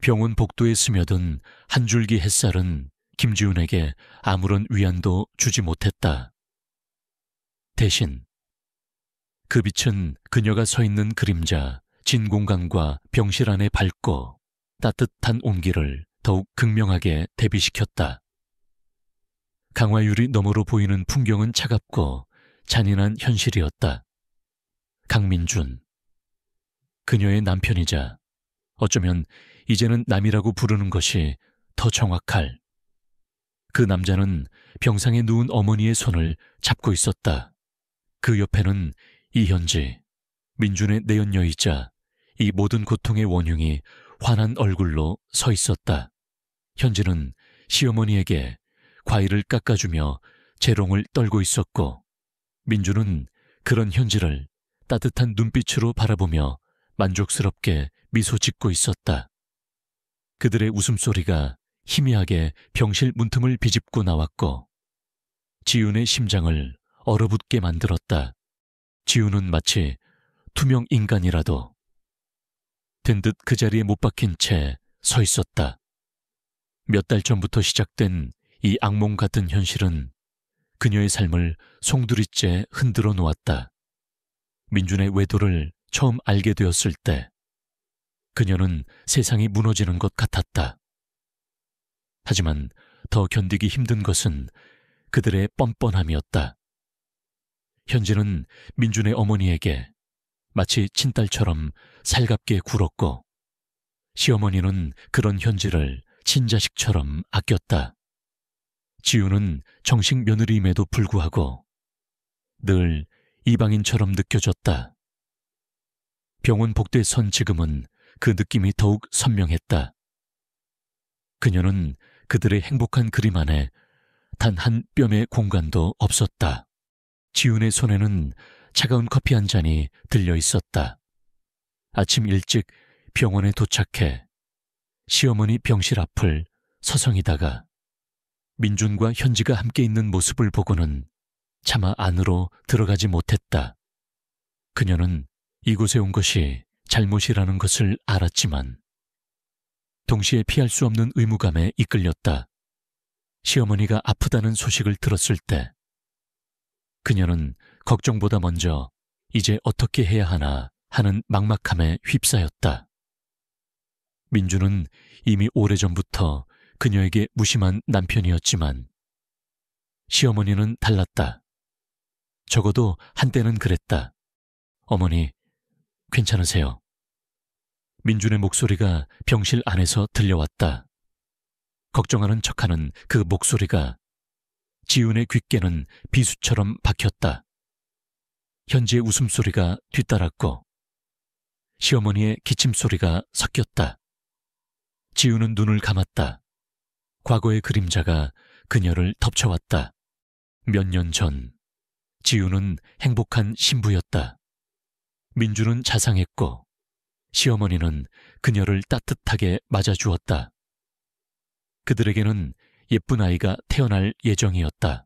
병원 복도에 스며든 한 줄기 햇살은 김지훈에게 아무런 위안도 주지 못했다. 대신 그 빛은 그녀가 서 있는 그림자, 진 공간과 병실 안에 밝고 따뜻한 온기를 더욱 극명하게 대비시켰다. 강화유리 너머로 보이는 풍경은 차갑고 잔인한 현실이었다. 강민준, 그녀의 남편이자 어쩌면 이제는 남이라고 부르는 것이 더 정확할. 그 남자는 병상에 누운 어머니의 손을 잡고 있었다. 그 옆에는 이현지, 민준의 내연녀이자 이 모든 고통의 원흉이 환한 얼굴로 서 있었다. 현지는 시어머니에게 과일을 깎아주며 재롱을 떨고 있었고, 민준은 그런 현지를 따뜻한 눈빛으로 바라보며 만족스럽게 미소 짓고 있었다. 그들의 웃음소리가 희미하게 병실 문틈을 비집고 나왔고 지훈의 심장을 얼어붙게 만들었다. 지훈은 마치 투명 인간이라도 된 듯 그 자리에 못 박힌 채 서 있었다. 몇 달 전부터 시작된 이 악몽 같은 현실은 그녀의 삶을 송두리째 흔들어 놓았다. 민준의 외도를 처음 알게 되었을 때 그녀는 세상이 무너지는 것 같았다. 하지만 더 견디기 힘든 것은 그들의 뻔뻔함이었다. 현지는 민준의 어머니에게 마치 친딸처럼 살갑게 굴었고 시어머니는 그런 현지를 친자식처럼 아꼈다. 지우는 정식 며느리임에도 불구하고 늘 이방인처럼 느껴졌다. 병원 복도에 선 지금은 그 느낌이 더욱 선명했다. 그녀는 그들의 행복한 그림 안에 단 한 뼘의 공간도 없었다. 지훈의 손에는 차가운 커피 한 잔이 들려 있었다. 아침 일찍 병원에 도착해 시어머니 병실 앞을 서성이다가 민준과 현지가 함께 있는 모습을 보고는 차마 안으로 들어가지 못했다. 그녀는 이곳에 온 것이 잘못이라는 것을 알았지만 동시에 피할 수 없는 의무감에 이끌렸다. 시어머니가 아프다는 소식을 들었을 때 그녀는 걱정보다 먼저 이제 어떻게 해야 하나 하는 막막함에 휩싸였다. 민준은 이미 오래전부터 그녀에게 무심한 남편이었지만 시어머니는 달랐다. 적어도 한때는 그랬다. 어머니, 괜찮으세요? 민준의 목소리가 병실 안에서 들려왔다. 걱정하는 척하는 그 목소리가 지훈의 귓게는 비수처럼 박혔다. 현지의 웃음소리가 뒤따랐고 시어머니의 기침소리가 섞였다. 지훈은 눈을 감았다. 과거의 그림자가 그녀를 덮쳐왔다. 몇 년 전 지훈은 행복한 신부였다. 민주는 자상했고 시어머니는 그녀를 따뜻하게 맞아주었다. 그들에게는 예쁜 아이가 태어날 예정이었다.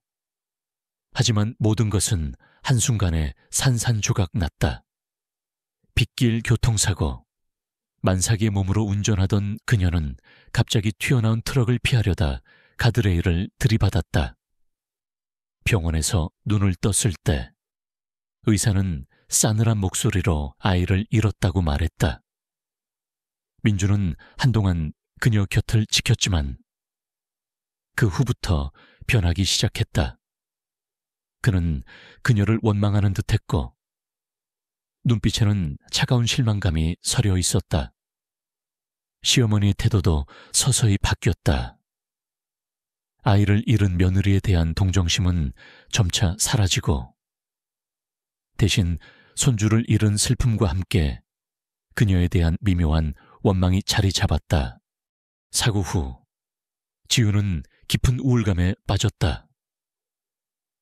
하지만 모든 것은 한순간에 산산조각 났다. 빗길 교통사고. 만삭의 몸으로 운전하던 그녀는 갑자기 튀어나온 트럭을 피하려다 가드레일을 들이받았다. 병원에서 눈을 떴을 때 의사는 싸늘한 목소리로 아이를 잃었다고 말했다. 민주는 한동안 그녀 곁을 지켰지만 그 후부터 변하기 시작했다. 그는 그녀를 원망하는 듯했고 눈빛에는 차가운 실망감이 서려 있었다. 시어머니의 태도도 서서히 바뀌었다. 아이를 잃은 며느리에 대한 동정심은 점차 사라지고 대신 손주를 잃은 슬픔과 함께 그녀에 대한 미묘한 원망이 자리 잡았다. 사고 후 지우는 깊은 우울감에 빠졌다.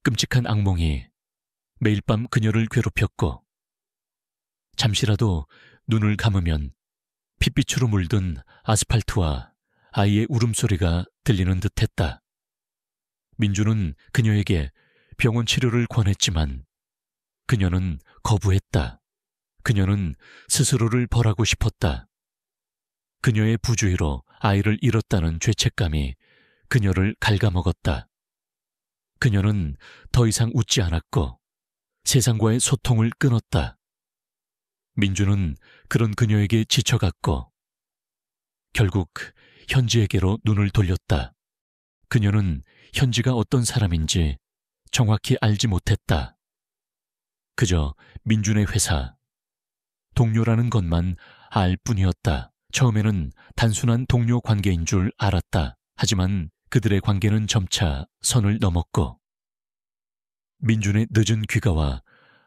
끔찍한 악몽이 매일 밤 그녀를 괴롭혔고 잠시라도 눈을 감으면 핏빛으로 물든 아스팔트와 아이의 울음소리가 들리는 듯했다. 민주는 그녀에게 병원 치료를 권했지만 그녀는 거부했다. 그녀는 스스로를 벌하고 싶었다. 그녀의 부주의로 아이를 잃었다는 죄책감이 그녀를 갉아먹었다. 그녀는 더 이상 웃지 않았고 세상과의 소통을 끊었다. 민주는 그런 그녀에게 지쳐갔고 결국 현지에게로 눈을 돌렸다. 그녀는 현지가 어떤 사람인지 정확히 알지 못했다. 그저 민준의 회사, 동료라는 것만 알 뿐이었다. 처음에는 단순한 동료 관계인 줄 알았다. 하지만 그들의 관계는 점차 선을 넘었고 민준의 늦은 귀가와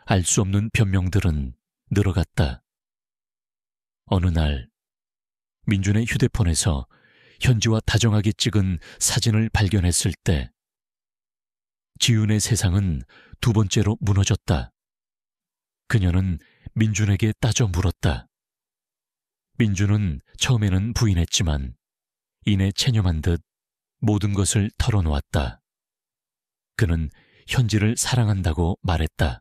알 수 없는 변명들은 늘어갔다. 어느 날 민준의 휴대폰에서 현지와 다정하게 찍은 사진을 발견했을 때 지윤의 세상은 두 번째로 무너졌다. 그녀는 민준에게 따져 물었다. 민준은 처음에는 부인했지만 이내 체념한 듯 모든 것을 털어놓았다. 그는 현지를 사랑한다고 말했다.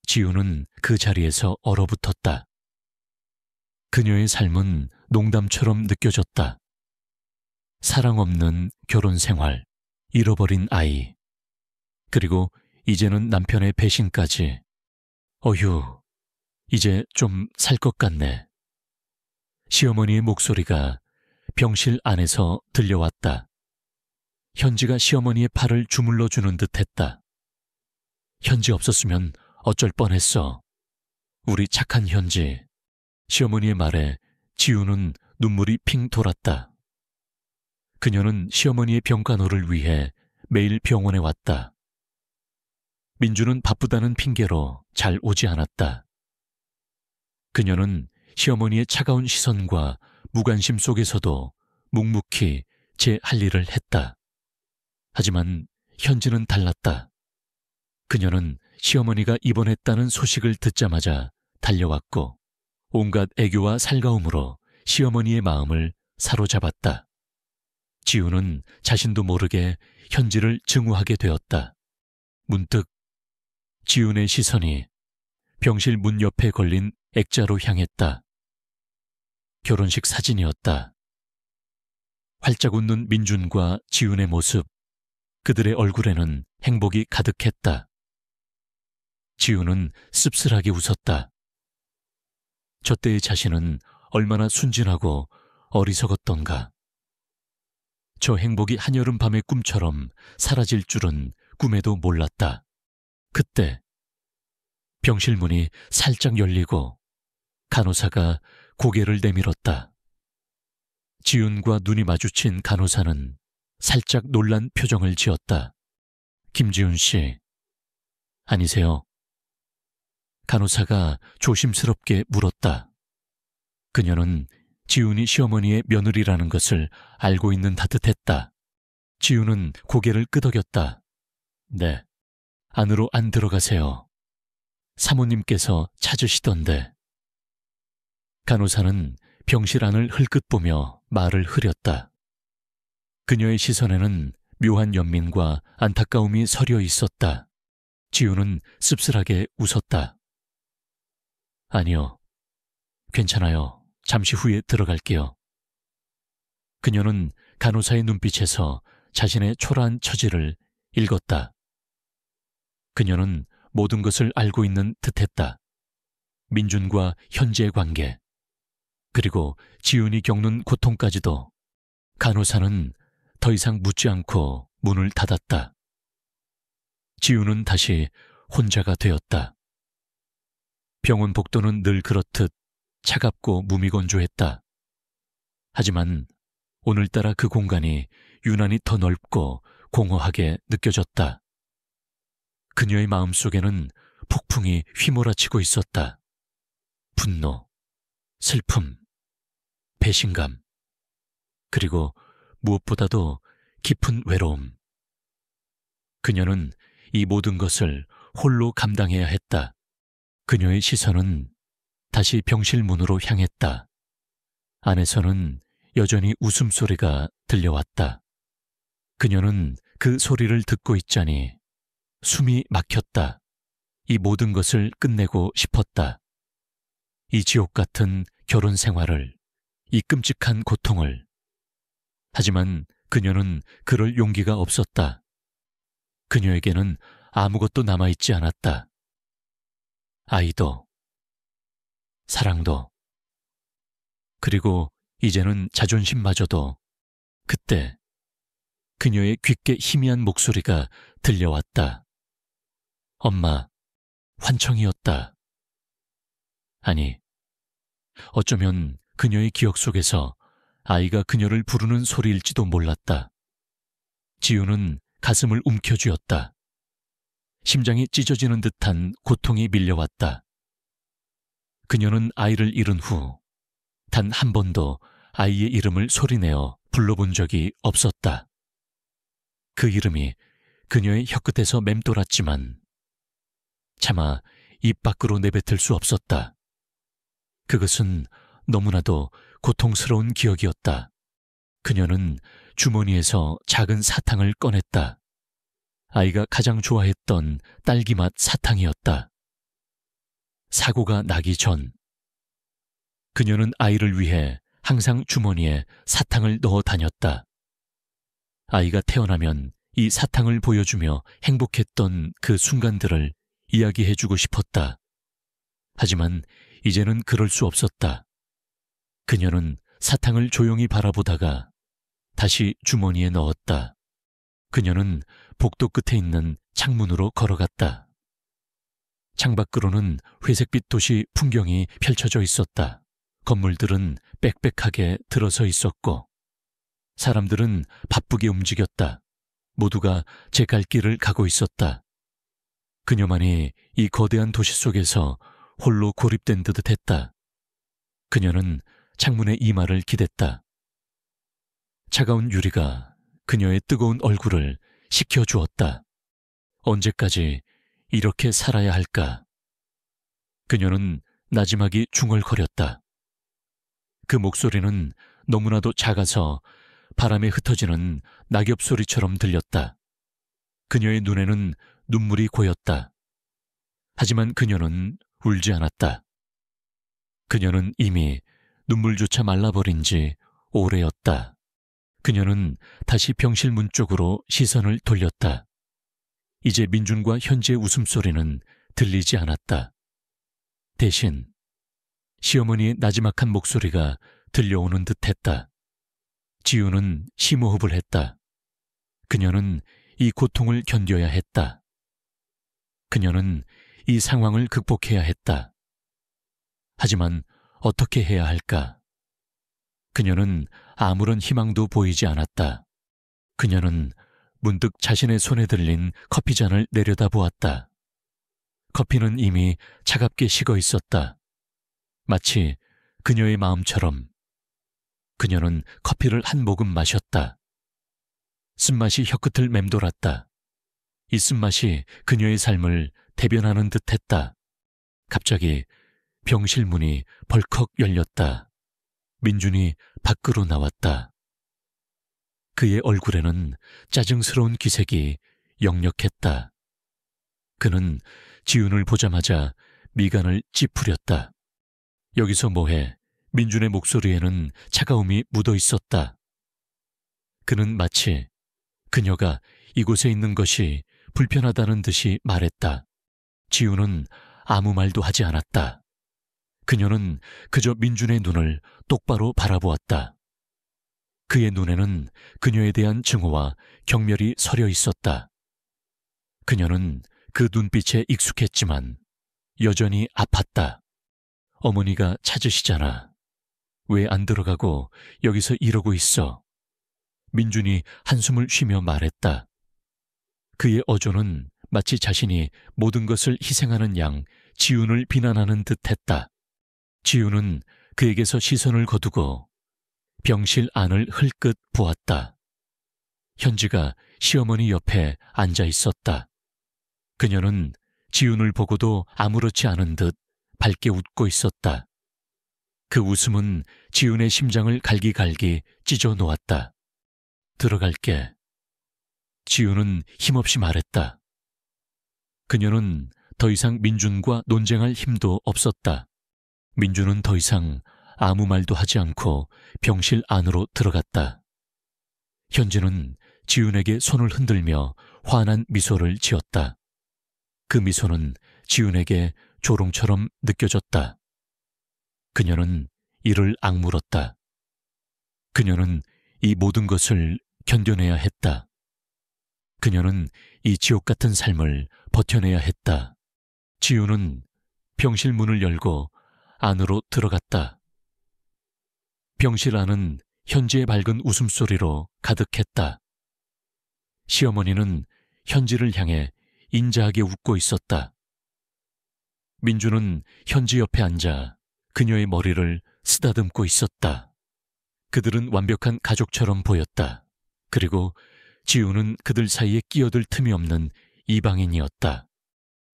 지윤은 그 자리에서 얼어붙었다. 그녀의 삶은 농담처럼 느껴졌다. 사랑 없는 결혼 생활, 잃어버린 아이, 그리고 이제는 남편의 배신까지. 어휴, 이제 좀 살 것 같네. 시어머니의 목소리가 병실 안에서 들려왔다. 현지가 시어머니의 팔을 주물러 주는 듯했다. 현지 없었으면 어쩔 뻔했어. 우리 착한 현지. 시어머니의 말에 지우는 눈물이 핑 돌았다. 그녀는 시어머니의 병간호를 위해 매일 병원에 왔다. 민주는 바쁘다는 핑계로 잘 오지 않았다. 그녀는 시어머니의 차가운 시선과 무관심 속에서도 묵묵히 제 할 일을 했다. 하지만 현지는 달랐다. 그녀는 시어머니가 입원했다는 소식을 듣자마자 달려왔고 온갖 애교와 살가움으로 시어머니의 마음을 사로잡았다. 지우는 자신도 모르게 현지를 증오하게 되었다. 문득 지훈의 시선이 병실 문 옆에 걸린 액자로 향했다. 결혼식 사진이었다. 활짝 웃는 민준과 지훈의 모습, 그들의 얼굴에는 행복이 가득했다. 지훈은 씁쓸하게 웃었다. 저 때의 자신은 얼마나 순진하고 어리석었던가. 저 행복이 한여름 밤의 꿈처럼 사라질 줄은 꿈에도 몰랐다. 그때 병실 문이 살짝 열리고 간호사가 고개를 내밀었다. 지훈과 눈이 마주친 간호사는 살짝 놀란 표정을 지었다. 김지훈 씨, 아니세요? 간호사가 조심스럽게 물었다. 그녀는 지훈이 시어머니의 며느리라는 것을 알고 있는 듯했다. 지훈은 고개를 끄덕였다. 네, 안으로 안 들어가세요. 사모님께서 찾으시던데. 간호사는 병실 안을 흘끗 보며 말을 흐렸다. 그녀의 시선에는 묘한 연민과 안타까움이 서려 있었다. 지훈은 씁쓸하게 웃었다. 아니요, 괜찮아요. 잠시 후에 들어갈게요. 그녀는 간호사의 눈빛에서 자신의 초라한 처지를 읽었다. 그녀는 모든 것을 알고 있는 듯했다. 민준과 현지의 관계, 그리고 지훈이 겪는 고통까지도. 간호사는 더 이상 묻지 않고 문을 닫았다. 지훈은 다시 혼자가 되었다. 병원 복도는 늘 그렇듯 차갑고 무미건조했다. 하지만 오늘따라 그 공간이 유난히 더 넓고 공허하게 느껴졌다. 그녀의 마음속에는 폭풍이 휘몰아치고 있었다. 분노, 슬픔, 배신감, 그리고 무엇보다도 깊은 외로움. 그녀는 이 모든 것을 홀로 감당해야 했다. 그녀의 시선은 다시 병실 문으로 향했다. 안에서는 여전히 웃음소리가 들려왔다. 그녀는 그 소리를 듣고 있자니 숨이 막혔다. 이 모든 것을 끝내고 싶었다. 이 지옥 같은 결혼 생활을 이 끔찍한 고통을. 하지만 그녀는 그럴 용기가 없었다. 그녀에게는 아무것도 남아있지 않았다. 아이도, 사랑도, 그리고 이제는 자존심마저도. 그때 그녀의 귓게 희미한 목소리가 들려왔다. 엄마, 환청이었다. 아니, 어쩌면 그녀의 기억 속에서 아이가 그녀를 부르는 소리일지도 몰랐다. 지우는 가슴을 움켜쥐었다. 심장이 찢어지는 듯한 고통이 밀려왔다. 그녀는 아이를 잃은 후 단 한 번도 아이의 이름을 소리내어 불러본 적이 없었다. 그 이름이 그녀의 혀끝에서 맴돌았지만 차마 입 밖으로 내뱉을 수 없었다. 그것은 너무나도 고통스러운 기억이었다. 그녀는 주머니에서 작은 사탕을 꺼냈다. 아이가 가장 좋아했던 딸기맛 사탕이었다. 사고가 나기 전 그녀는 아이를 위해 항상 주머니에 사탕을 넣어 다녔다. 아이가 태어나면 이 사탕을 보여주며 행복했던 그 순간들을 이야기해주고 싶었다. 하지만 이제는 그럴 수 없었다. 그녀는 사탕을 조용히 바라보다가 다시 주머니에 넣었다. 그녀는 복도 끝에 있는 창문으로 걸어갔다. 창밖으로는 회색빛 도시 풍경이 펼쳐져 있었다. 건물들은 빽빽하게 들어서 있었고 사람들은 바쁘게 움직였다. 모두가 제 갈 길을 가고 있었다. 그녀만이 이 거대한 도시 속에서 홀로 고립된 듯 했다. 그녀는 창문의 이마를 기댔다. 차가운 유리가 그녀의 뜨거운 얼굴을 식혀주었다. 언제까지 이렇게 살아야 할까? 그녀는 나지막이 중얼거렸다. 그 목소리는 너무나도 작아서 바람에 흩어지는 낙엽 소리처럼 들렸다. 그녀의 눈에는 눈물이 고였다. 하지만 그녀는 울지 않았다. 그녀는 이미 눈물조차 말라버린 지 오래였다. 그녀는 다시 병실 문 쪽으로 시선을 돌렸다. 이제 민준과 현지의 웃음소리는 들리지 않았다. 대신 시어머니의 나지막한 목소리가 들려오는 듯했다. 지우는 심호흡을 했다. 그녀는 이 고통을 견뎌야 했다. 그녀는 이 상황을 극복해야 했다. 하지만 어떻게 해야 할까? 그녀는 아무런 희망도 보이지 않았다. 그녀는 문득 자신의 손에 들린 커피잔을 내려다보았다. 커피는 이미 차갑게 식어 있었다. 마치 그녀의 마음처럼. 그녀는 커피를 한 모금 마셨다. 쓴맛이 혀끝을 맴돌았다. 이 쓴맛이 그녀의 삶을 대변하는 듯했다. 갑자기 병실 문이 벌컥 열렸다. 민준이 밖으로 나왔다. 그의 얼굴에는 짜증스러운 기색이 역력했다. 그는 지훈을 보자마자 미간을 찌푸렸다. 여기서 뭐해? 민준의 목소리에는 차가움이 묻어 있었다. 그는 마치 그녀가 이곳에 있는 것이 불편하다는 듯이 말했다. 지훈은 아무 말도 하지 않았다. 그녀는 그저 민준의 눈을 똑바로 바라보았다. 그의 눈에는 그녀에 대한 증오와 경멸이 서려 있었다. 그녀는 그 눈빛에 익숙했지만 여전히 아팠다. 어머니가 찾으시잖아. 왜 안 들어가고 여기서 이러고 있어? 민준이 한숨을 쉬며 말했다. 그의 어조는 마치 자신이 모든 것을 희생하는 양 지훈을 비난하는 듯했다. 지훈은 그에게서 시선을 거두고 병실 안을 흘끗 보았다. 현지가 시어머니 옆에 앉아 있었다. 그녀는 지훈을 보고도 아무렇지 않은 듯 밝게 웃고 있었다. 그 웃음은 지훈의 심장을 갈기갈기 찢어 놓았다. 들어갈게. 지훈은 힘없이 말했다. 그녀는 더 이상 민준과 논쟁할 힘도 없었다. 민준은 더 이상 아무 말도 하지 않고 병실 안으로 들어갔다. 현지는 지윤에게 손을 흔들며 환한 미소를 지었다. 그 미소는 지윤에게 조롱처럼 느껴졌다. 그녀는 이를 악물었다. 그녀는 이 모든 것을 견뎌내야 했다. 그녀는 이 지옥 같은 삶을 버텨내야 했다. 지윤은 병실 문을 열고 안으로 들어갔다. 병실 안은 현지의 밝은 웃음소리로 가득했다. 시어머니는 현지를 향해 인자하게 웃고 있었다. 민주는 현지 옆에 앉아 그녀의 머리를 쓰다듬고 있었다. 그들은 완벽한 가족처럼 보였다. 그리고 지우는 그들 사이에 끼어들 틈이 없는 이방인이었다.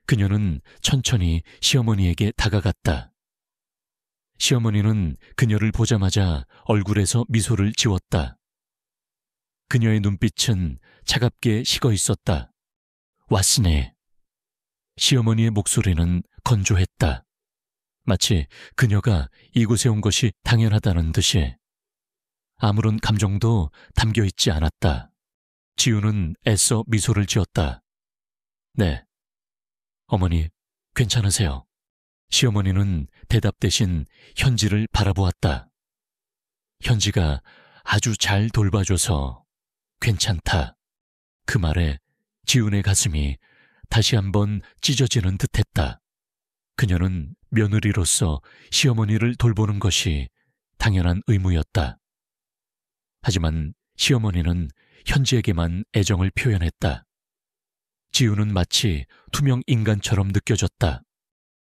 그녀는 천천히 시어머니에게 다가갔다. 시어머니는 그녀를 보자마자 얼굴에서 미소를 지웠다. 그녀의 눈빛은 차갑게 식어 있었다. 왔으네. 시어머니의 목소리는 건조했다. 마치 그녀가 이곳에 온 것이 당연하다는 듯이. 아무런 감정도 담겨 있지 않았다. 지우는 애써 미소를 지었다. 네. 어머니, 괜찮으세요? 시어머니는 대답 대신 현지를 바라보았다. 현지가 아주 잘 돌봐줘서 괜찮다. 그 말에 지훈의 가슴이 다시 한번 찢어지는 듯했다. 그녀는 며느리로서 시어머니를 돌보는 것이 당연한 의무였다. 하지만 시어머니는 현지에게만 애정을 표현했다. 지훈은 마치 투명 인간처럼 느껴졌다.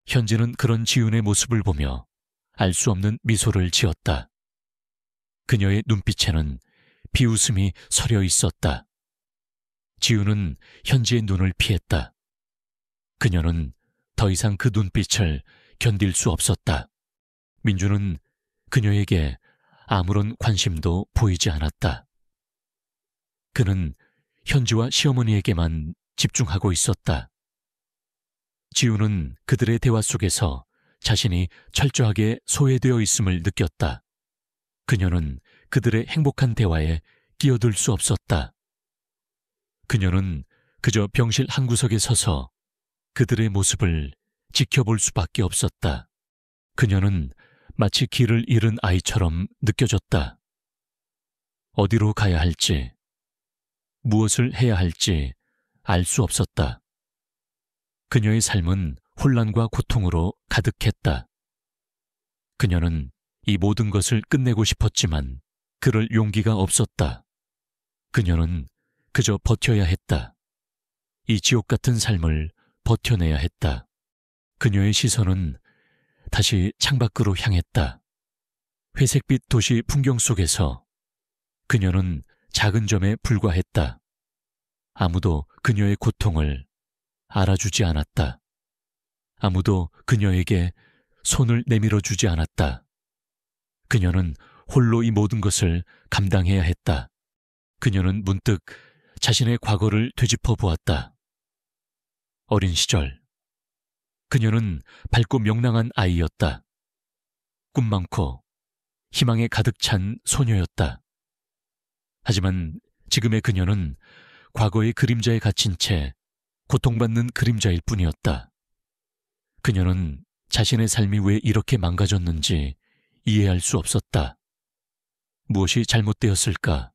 현지는 그런 지훈의 모습을 보며 알 수 없는 미소를 지었다. 그녀의 눈빛에는 비웃음이 서려 있었다. 지훈은 현지의 눈을 피했다. 그녀는 더 이상 그 눈빛을 견딜 수 없었다. 민주는 그녀에게 아무런 관심도 보이지 않았다. 그는 현지와 시어머니에게만 집중하고 있었다. 지우는 그들의 대화 속에서 자신이 철저하게 소외되어 있음을 느꼈다. 그녀는 그들의 행복한 대화에 끼어들 수 없었다. 그녀는 그저 병실 한 구석에 서서 그들의 모습을 지켜볼 수밖에 없었다. 그녀는 마치 길을 잃은 아이처럼 느껴졌다. 어디로 가야 할지, 무엇을 해야 할지 알 수 없었다. 그녀의 삶은 혼란과 고통으로 가득했다. 그녀는 이 모든 것을 끝내고 싶었지만 그럴 용기가 없었다. 그녀는 그저 버텨야 했다. 이 지옥 같은 삶을 버텨내야 했다. 그녀의 시선은 다시 창밖으로 향했다. 회색빛 도시 풍경 속에서 그녀는 작은 점에 불과했다. 아무도 그녀의 고통을 알아주지 않았다. 아무도 그녀에게 손을 내밀어 주지 않았다. 그녀는 홀로 이 모든 것을 감당해야 했다. 그녀는 문득 자신의 과거를 되짚어 보았다. 어린 시절, 그녀는 밝고 명랑한 아이였다. 꿈 많고 희망에 가득 찬 소녀였다. 하지만 지금의 그녀는 과거의 그림자에 갇힌 채 고통받는 그림자일 뿐이었다. 그녀는 자신의 삶이 왜 이렇게 망가졌는지 이해할 수 없었다. 무엇이 잘못되었을까?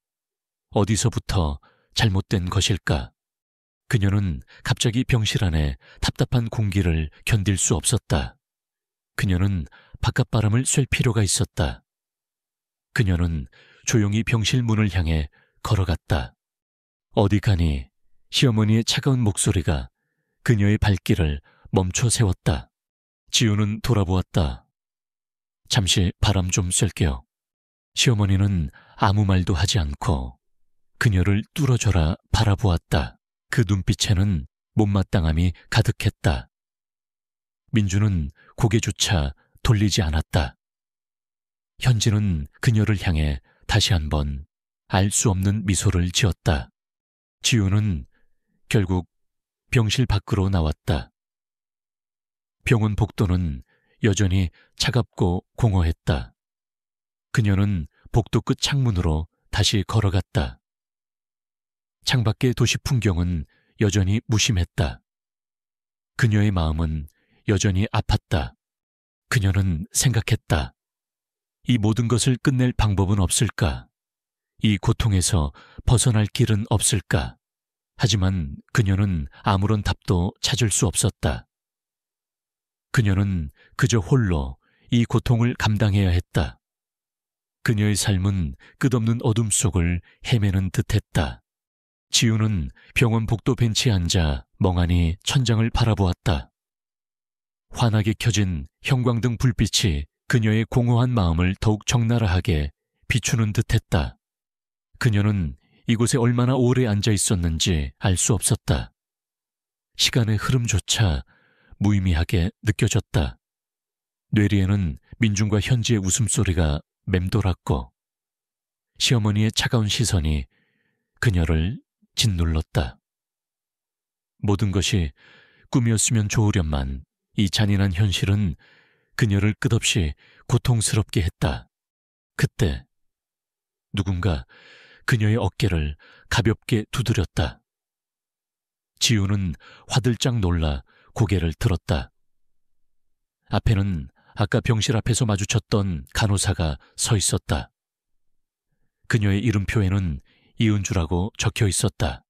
어디서부터 잘못된 것일까? 그녀는 갑자기 병실 안에 답답한 공기를 견딜 수 없었다. 그녀는 바깥바람을 쐴 필요가 있었다. 그녀는 조용히 병실 문을 향해 걸어갔다. 어디 가니 시어머니의 차가운 목소리가 그녀의 발길을 멈춰 세웠다. 지우는 돌아보았다. 잠시 바람 좀 쐴게요. 시어머니는 아무 말도 하지 않고 그녀를 뚫어져라 바라보았다. 그 눈빛에는 못마땅함이 가득했다. 민주는 고개조차 돌리지 않았다. 현지는 그녀를 향해 다시 한번 알 수 없는 미소를 지었다. 지우는 결국 병실 밖으로 나왔다. 병원 복도는 여전히 차갑고 공허했다. 그녀는 복도 끝 창문으로 다시 걸어갔다. 창밖의 도시 풍경은 여전히 무심했다. 그녀의 마음은 여전히 아팠다. 그녀는 생각했다. 이 모든 것을 끝낼 방법은 없을까? 이 고통에서 벗어날 길은 없을까? 하지만 그녀는 아무런 답도 찾을 수 없었다. 그녀는 그저 홀로 이 고통을 감당해야 했다. 그녀의 삶은 끝없는 어둠 속을 헤매는 듯했다. 지우는 병원 복도 벤치에 앉아 멍하니 천장을 바라보았다. 환하게 켜진 형광등 불빛이 그녀의 공허한 마음을 더욱 적나라하게 비추는 듯했다. 그녀는 이곳에 얼마나 오래 앉아 있었는지 알 수 없었다. 시간의 흐름조차 무의미하게 느껴졌다. 뇌리에는 민중과 현지의 웃음소리가 맴돌았고 시어머니의 차가운 시선이 그녀를 짓눌렀다. 모든 것이 꿈이었으면 좋으련만 이 잔인한 현실은 그녀를 끝없이 고통스럽게 했다. 그때 누군가 그녀의 어깨를 가볍게 두드렸다. 지우는 화들짝 놀라 고개를 들었다. 앞에는 아까 병실 앞에서 마주쳤던 간호사가 서 있었다. 그녀의 이름표에는 이은주라고 적혀 있었다.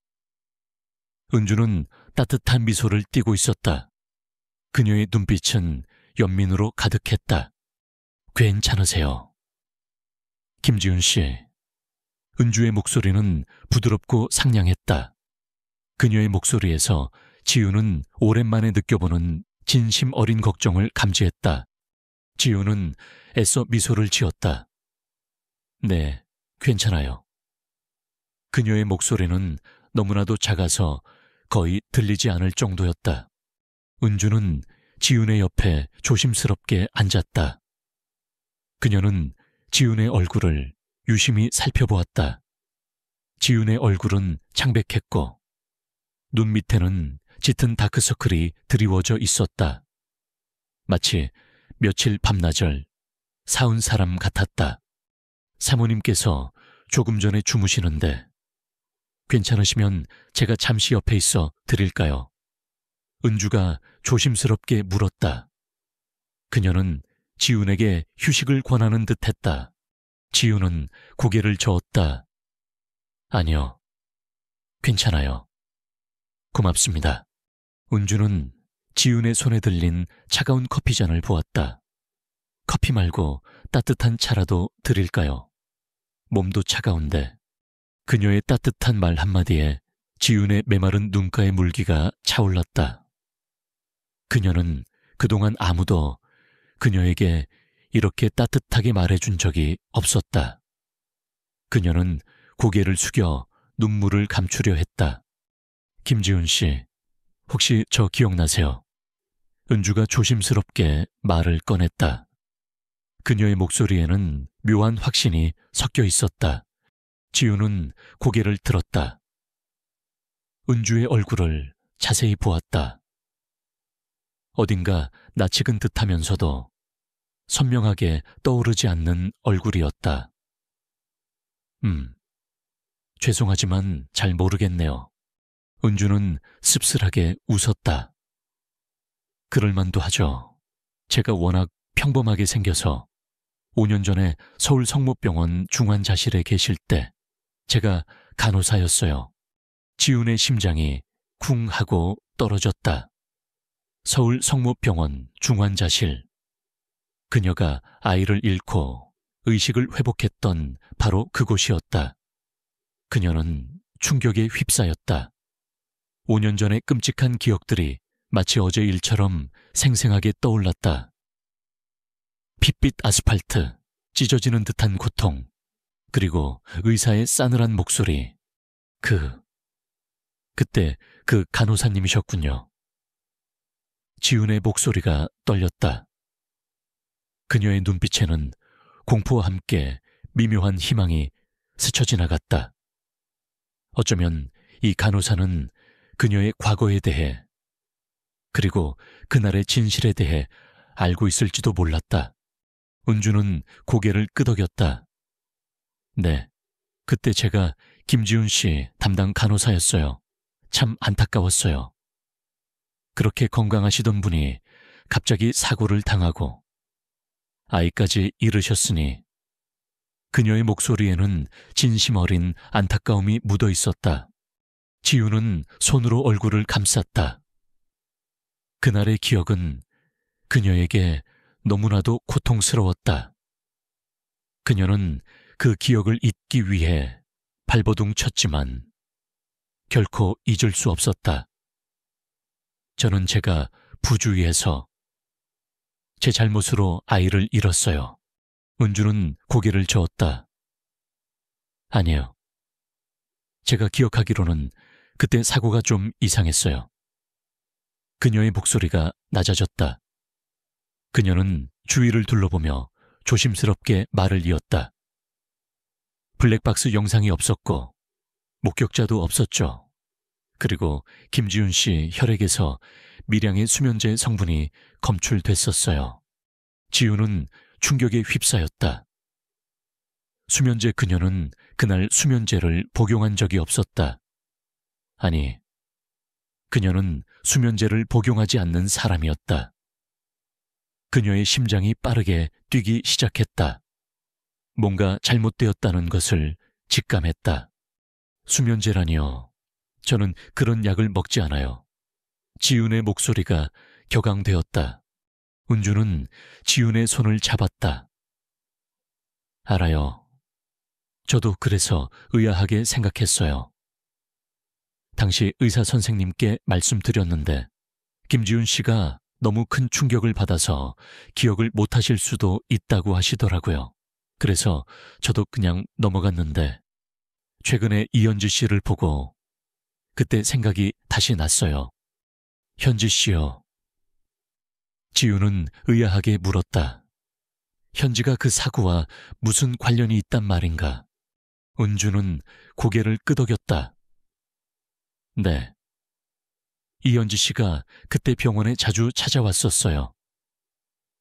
은주는 따뜻한 미소를 띠고 있었다. 그녀의 눈빛은 연민으로 가득했다. 괜찮으세요? 김지훈 씨. 은주의 목소리는 부드럽고 상냥했다. 그녀의 목소리에서 지우는 오랜만에 느껴보는 진심 어린 걱정을 감지했다. 지우는 애써 미소를 지었다. 네, 괜찮아요. 그녀의 목소리는 너무나도 작아서 거의 들리지 않을 정도였다. 은주는 지훈의 옆에 조심스럽게 앉았다. 그녀는 지훈의 얼굴을 유심히 살펴보았다. 지훈의 얼굴은 창백했고 눈 밑에는 짙은 다크서클이 드리워져 있었다. 마치 며칠 밤낮을 사은 사람 같았다. 사모님께서 조금 전에 주무시는데 괜찮으시면 제가 잠시 옆에 있어 드릴까요? 은주가 조심스럽게 물었다. 그녀는 지훈에게 휴식을 권하는 듯했다. 지훈은 고개를 저었다. 아니요, 괜찮아요. 고맙습니다. 은주는 지훈의 손에 들린 차가운 커피잔을 보았다. 커피 말고 따뜻한 차라도 드릴까요? 몸도 차가운데. 그녀의 따뜻한 말 한마디에 지훈의 메마른 눈가의 물기가 차올랐다. 그녀는 그동안 아무도 그녀에게 이렇게 따뜻하게 말해준 적이 없었다. 그녀는 고개를 숙여 눈물을 감추려 했다. 김지훈 씨, 혹시 저 기억나세요? 은주가 조심스럽게 말을 꺼냈다. 그녀의 목소리에는 묘한 확신이 섞여 있었다. 지훈은 고개를 들었다. 은주의 얼굴을 자세히 보았다. 어딘가 낯익은 듯하면서도 선명하게 떠오르지 않는 얼굴이었다. 죄송하지만 잘 모르겠네요. 은주는 씁쓸하게 웃었다. 그럴만도 하죠. 제가 워낙 평범하게 생겨서 5년 전에 서울 성모병원 중환자실에 계실 때 제가 간호사였어요. 지훈의 심장이 쿵 하고 떨어졌다. 서울 성모병원 중환자실. 그녀가 아이를 잃고 의식을 회복했던 바로 그곳이었다. 그녀는 충격에 휩싸였다. 5년 전의 끔찍한 기억들이 마치 어제 일처럼 생생하게 떠올랐다. 핏빛 아스팔트, 찢어지는 듯한 고통, 그리고 의사의 싸늘한 목소리. 그때 그 간호사님이셨군요. 지훈의 목소리가 떨렸다. 그녀의 눈빛에는 공포와 함께 미묘한 희망이 스쳐 지나갔다. 어쩌면 이 간호사는 그녀의 과거에 대해 그리고 그날의 진실에 대해 알고 있을지도 몰랐다. 은주는 고개를 끄덕였다. 네, 그때 제가 김지훈 씨 담당 간호사였어요. 참 안타까웠어요. 그렇게 건강하시던 분이 갑자기 사고를 당하고 아이까지 잃으셨으니 그녀의 목소리에는 진심 어린 안타까움이 묻어 있었다. 지우는 손으로 얼굴을 감쌌다. 그날의 기억은 그녀에게 너무나도 고통스러웠다. 그녀는 그 기억을 잊기 위해 발버둥 쳤지만 결코 잊을 수 없었다. 저는 제가 부주의해서 제 잘못으로 아이를 잃었어요. 은주는 고개를 저었다. 아니요. 제가 기억하기로는 그때 사고가 좀 이상했어요. 그녀의 목소리가 낮아졌다. 그녀는 주위를 둘러보며 조심스럽게 말을 이었다. 블랙박스 영상이 없었고 목격자도 없었죠. 그리고 김지훈 씨 혈액에서 미량의 수면제 성분이 검출됐었어요. 지우는 충격에 휩싸였다. 수면제 그녀는 그날 수면제를 복용한 적이 없었다. 아니, 그녀는 수면제를 복용하지 않는 사람이었다. 그녀의 심장이 빠르게 뛰기 시작했다. 뭔가 잘못되었다는 것을 직감했다. 수면제라니요. 저는 그런 약을 먹지 않아요. 지훈의 목소리가 격앙되었다. 은주는 지훈의 손을 잡았다. 알아요. 저도 그래서 의아하게 생각했어요. 당시 의사 선생님께 말씀드렸는데 김지훈 씨가 너무 큰 충격을 받아서 기억을 못하실 수도 있다고 하시더라고요. 그래서 저도 그냥 넘어갔는데 최근에 이현지 씨를 보고 그때 생각이 다시 났어요. 현지 씨요. 지우는 의아하게 물었다. 현지가 그 사고와 무슨 관련이 있단 말인가? 은주는 고개를 끄덕였다. 네. 이현지 씨가 그때 병원에 자주 찾아왔었어요.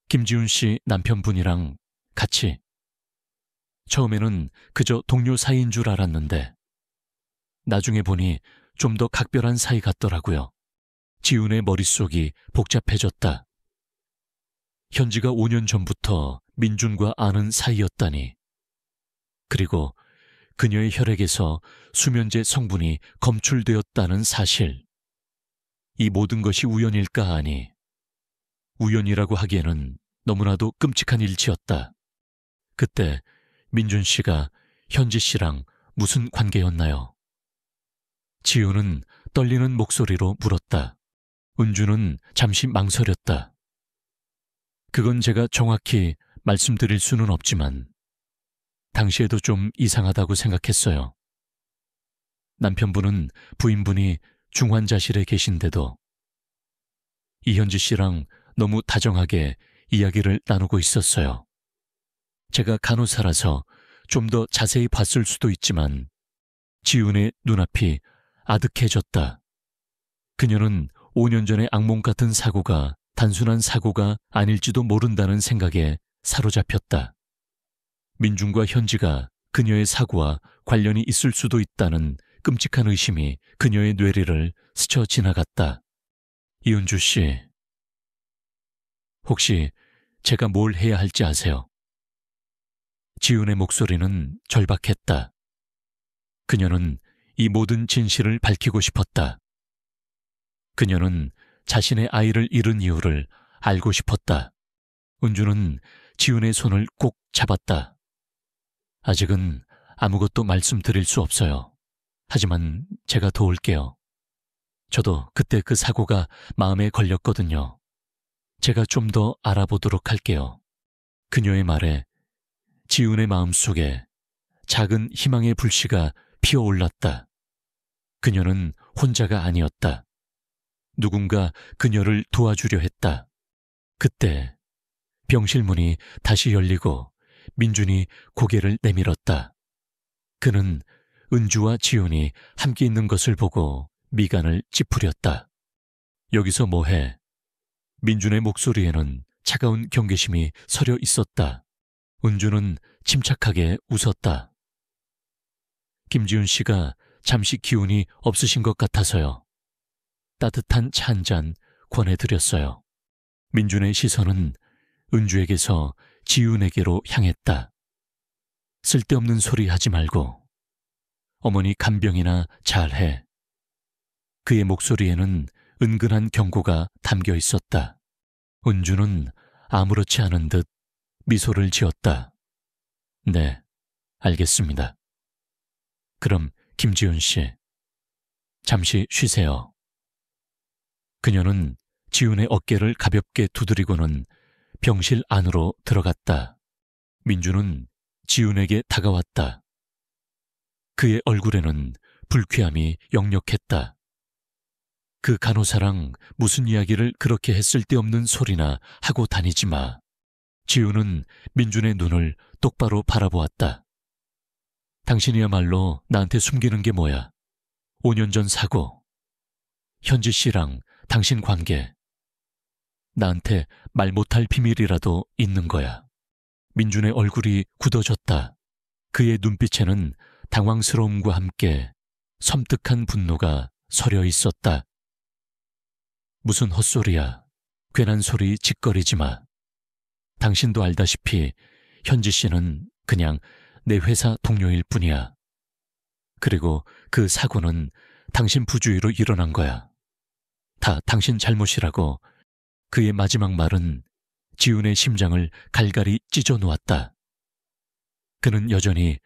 김지훈 씨 남편분이랑 같이. 처음에는 그저 동료 사이인 줄 알았는데 나중에 보니 좀 더 각별한 사이 같더라고요. 지훈의 머릿속이 복잡해졌다. 현지가 5년 전부터 민준과 아는 사이였다니. 그리고 그녀의 혈액에서 수면제 성분이 검출되었다는 사실. 이 모든 것이 우연일까 하니 우연이라고 하기에는 너무나도 끔찍한 일치였다. 그때 민준 씨가 현지 씨랑 무슨 관계였나요? 지우는 떨리는 목소리로 물었다. 은주는 잠시 망설였다. 그건 제가 정확히 말씀드릴 수는 없지만 당시에도 좀 이상하다고 생각했어요. 남편분은 부인분이 중환자실에 계신데도 이현지 씨랑 너무 다정하게 이야기를 나누고 있었어요. 제가 간호사라서 좀 더 자세히 봤을 수도 있지만 지훈의 눈앞이 아득해졌다. 그녀는 5년 전의 악몽 같은 사고가 단순한 사고가 아닐지도 모른다는 생각에 사로잡혔다. 민준과 현지가 그녀의 사고와 관련이 있을 수도 있다는 끔찍한 의심이 그녀의 뇌리를 스쳐 지나갔다. 이은주 씨, 혹시 제가 뭘 해야 할지 아세요? 지훈의 목소리는 절박했다. 그녀는 이 모든 진실을 밝히고 싶었다. 그녀는 자신의 아이를 잃은 이유를 알고 싶었다. 은주는 지훈의 손을 꼭 잡았다. 아직은 아무것도 말씀드릴 수 없어요. 하지만 제가 도울게요. 저도 그때 그 사고가 마음에 걸렸거든요. 제가 좀 더 알아보도록 할게요. 그녀의 말에 지훈의 마음속에 작은 희망의 불씨가 피어올랐다. 그녀는 혼자가 아니었다. 누군가 그녀를 도와주려 했다. 그때 병실 문이 다시 열리고 민준이 고개를 내밀었다. 그는 은주와 지훈이 함께 있는 것을 보고 미간을 찌푸렸다. 여기서 뭐해? 민준의 목소리에는 차가운 경계심이 서려 있었다. 은주는 침착하게 웃었다. 김지훈 씨가 잠시 기운이 없으신 것 같아서요. 따뜻한 차 한 잔 권해드렸어요. 민준의 시선은 은주에게서 지훈에게로 향했다. 쓸데없는 소리 하지 말고 어머니 간병이나 잘해. 그의 목소리에는 은근한 경고가 담겨 있었다. 은주는 아무렇지 않은 듯 미소를 지었다. 네, 알겠습니다. 그럼 김지훈 씨, 잠시 쉬세요. 그녀는 지훈의 어깨를 가볍게 두드리고는 병실 안으로 들어갔다. 민주는 지훈에게 다가왔다. 그의 얼굴에는 불쾌함이 역력했다. 그 간호사랑 무슨 이야기를 그렇게 쓸데없는 소리나 하고 다니지 마. 지훈은 민준의 눈을 똑바로 바라보았다. 당신이야말로 나한테 숨기는 게 뭐야? 5년 전 사고, 현지 씨랑 당신 관계, 나한테 말 못할 비밀이라도 있는 거야. 민준의 얼굴이 굳어졌다. 그의 눈빛에는 당황스러움과 함께 섬뜩한 분노가 서려 있었다. 무슨 헛소리야. 괜한 소리 짓거리지 마. 당신도 알다시피 현지 씨는 그냥 내 회사 동료일 뿐이야. 그리고 그 사고는 당신 부주의로 일어난 거야. 다 당신 잘못이라고. 그의 마지막 말은 지훈의 심장을 갈갈이 찢어 놓았다. 그는 여전히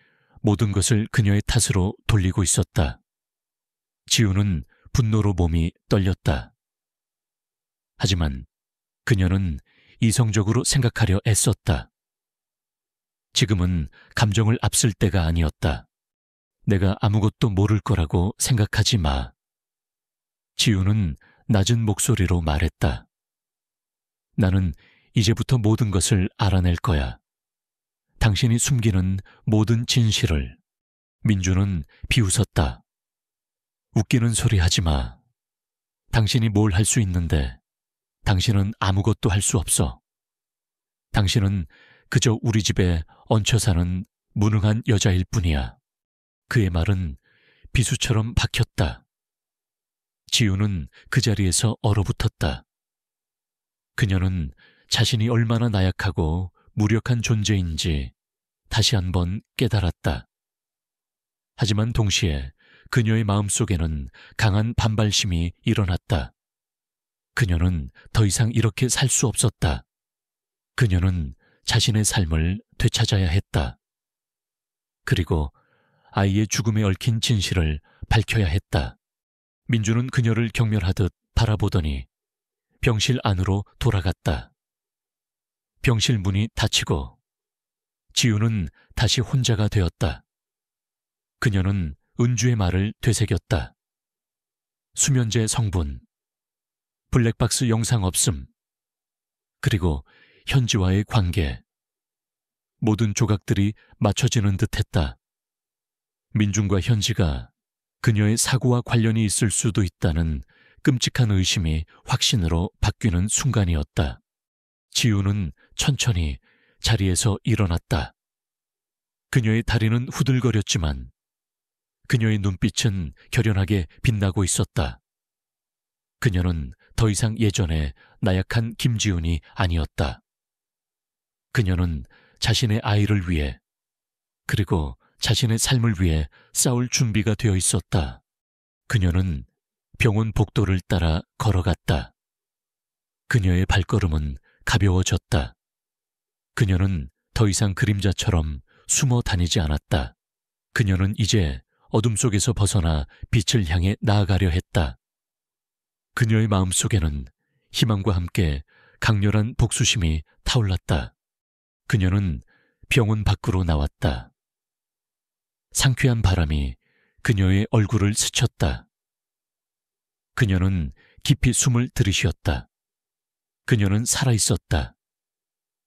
모든 것을 그녀의 탓으로 돌리고 있었다. 지훈은 분노로 몸이 떨렸다. 하지만 그녀는 이성적으로 생각하려 애썼다. 지금은 감정을 앞설 때가 아니었다. 내가 아무것도 모를 거라고 생각하지 마. 지훈은 낮은 목소리로 말했다. 나는 이제부터 모든 것을 알아낼 거야. 당신이 숨기는 모든 진실을. 민주는 비웃었다. 웃기는 소리 하지 마. 당신이 뭘 할 수 있는데 당신은 아무것도 할 수 없어. 당신은 그저 우리 집에 얹혀 사는 무능한 여자일 뿐이야. 그의 말은 비수처럼 박혔다. 지우는 그 자리에서 얼어붙었다. 그녀는 자신이 얼마나 나약하고 무력한 존재인지 다시 한번 깨달았다. 하지만 동시에 그녀의 마음속에는 강한 반발심이 일어났다. 그녀는 더 이상 이렇게 살 수 없었다. 그녀는 자신의 삶을 되찾아야 했다. 그리고 아이의 죽음에 얽힌 진실을 밝혀야 했다. 민주는 그녀를 경멸하듯 바라보더니 병실 안으로 돌아갔다. 병실 문이 닫히고 지우는 다시 혼자가 되었다. 그녀는 은주의 말을 되새겼다. 수면제 성분, 블랙박스 영상 없음, 그리고 현지와의 관계. 모든 조각들이 맞춰지는 듯했다. 민준과 현지가 그녀의 사고와 관련이 있을 수도 있다는 끔찍한 의심이 확신으로 바뀌는 순간이었다. 지우는 천천히 자리에서 일어났다. 그녀의 다리는 후들거렸지만 그녀의 눈빛은 결연하게 빛나고 있었다. 그녀는 더 이상 예전에 나약한 김지훈이 아니었다. 그녀는 자신의 아이를 위해 그리고 자신의 삶을 위해 싸울 준비가 되어 있었다. 그녀는 병원 복도를 따라 걸어갔다. 그녀의 발걸음은 가벼워졌다. 그녀는 더 이상 그림자처럼 숨어 다니지 않았다. 그녀는 이제 어둠 속에서 벗어나 빛을 향해 나아가려 했다. 그녀의 마음속에는 희망과 함께 강렬한 복수심이 타올랐다. 그녀는 병원 밖으로 나왔다. 상쾌한 바람이 그녀의 얼굴을 스쳤다. 그녀는 깊이 숨을 들이쉬었다. 그녀는 살아있었다.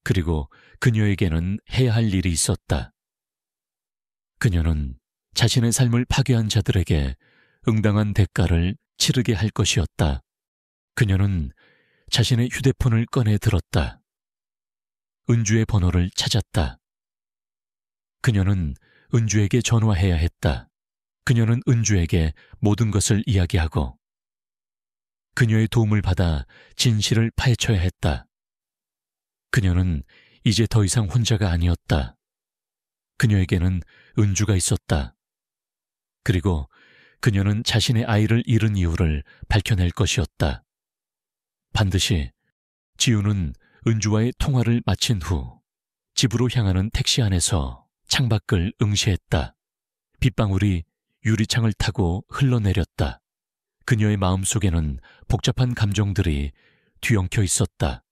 그리고 그녀에게는 해야 할 일이 있었다. 그녀는 자신의 삶을 파괴한 자들에게 응당한 대가를 치르게 할 것이었다. 그녀는 자신의 휴대폰을 꺼내 들었다. 은주의 번호를 찾았다. 그녀는 은주에게 전화해야 했다. 그녀는 은주에게 모든 것을 이야기하고 그녀의 도움을 받아 진실을 파헤쳐야 했다. 그녀는 이제 더 이상 혼자가 아니었다. 그녀에게는 은주가 있었다. 그리고 그녀는 자신의 아이를 잃은 이유를 밝혀낼 것이었다. 반드시. 지우는 은주와의 통화를 마친 후 집으로 향하는 택시 안에서 창밖을 응시했다. 빗방울이 유리창을 타고 흘러내렸다. 그녀의 마음속에는 복잡한 감정들이 뒤엉켜 있었다.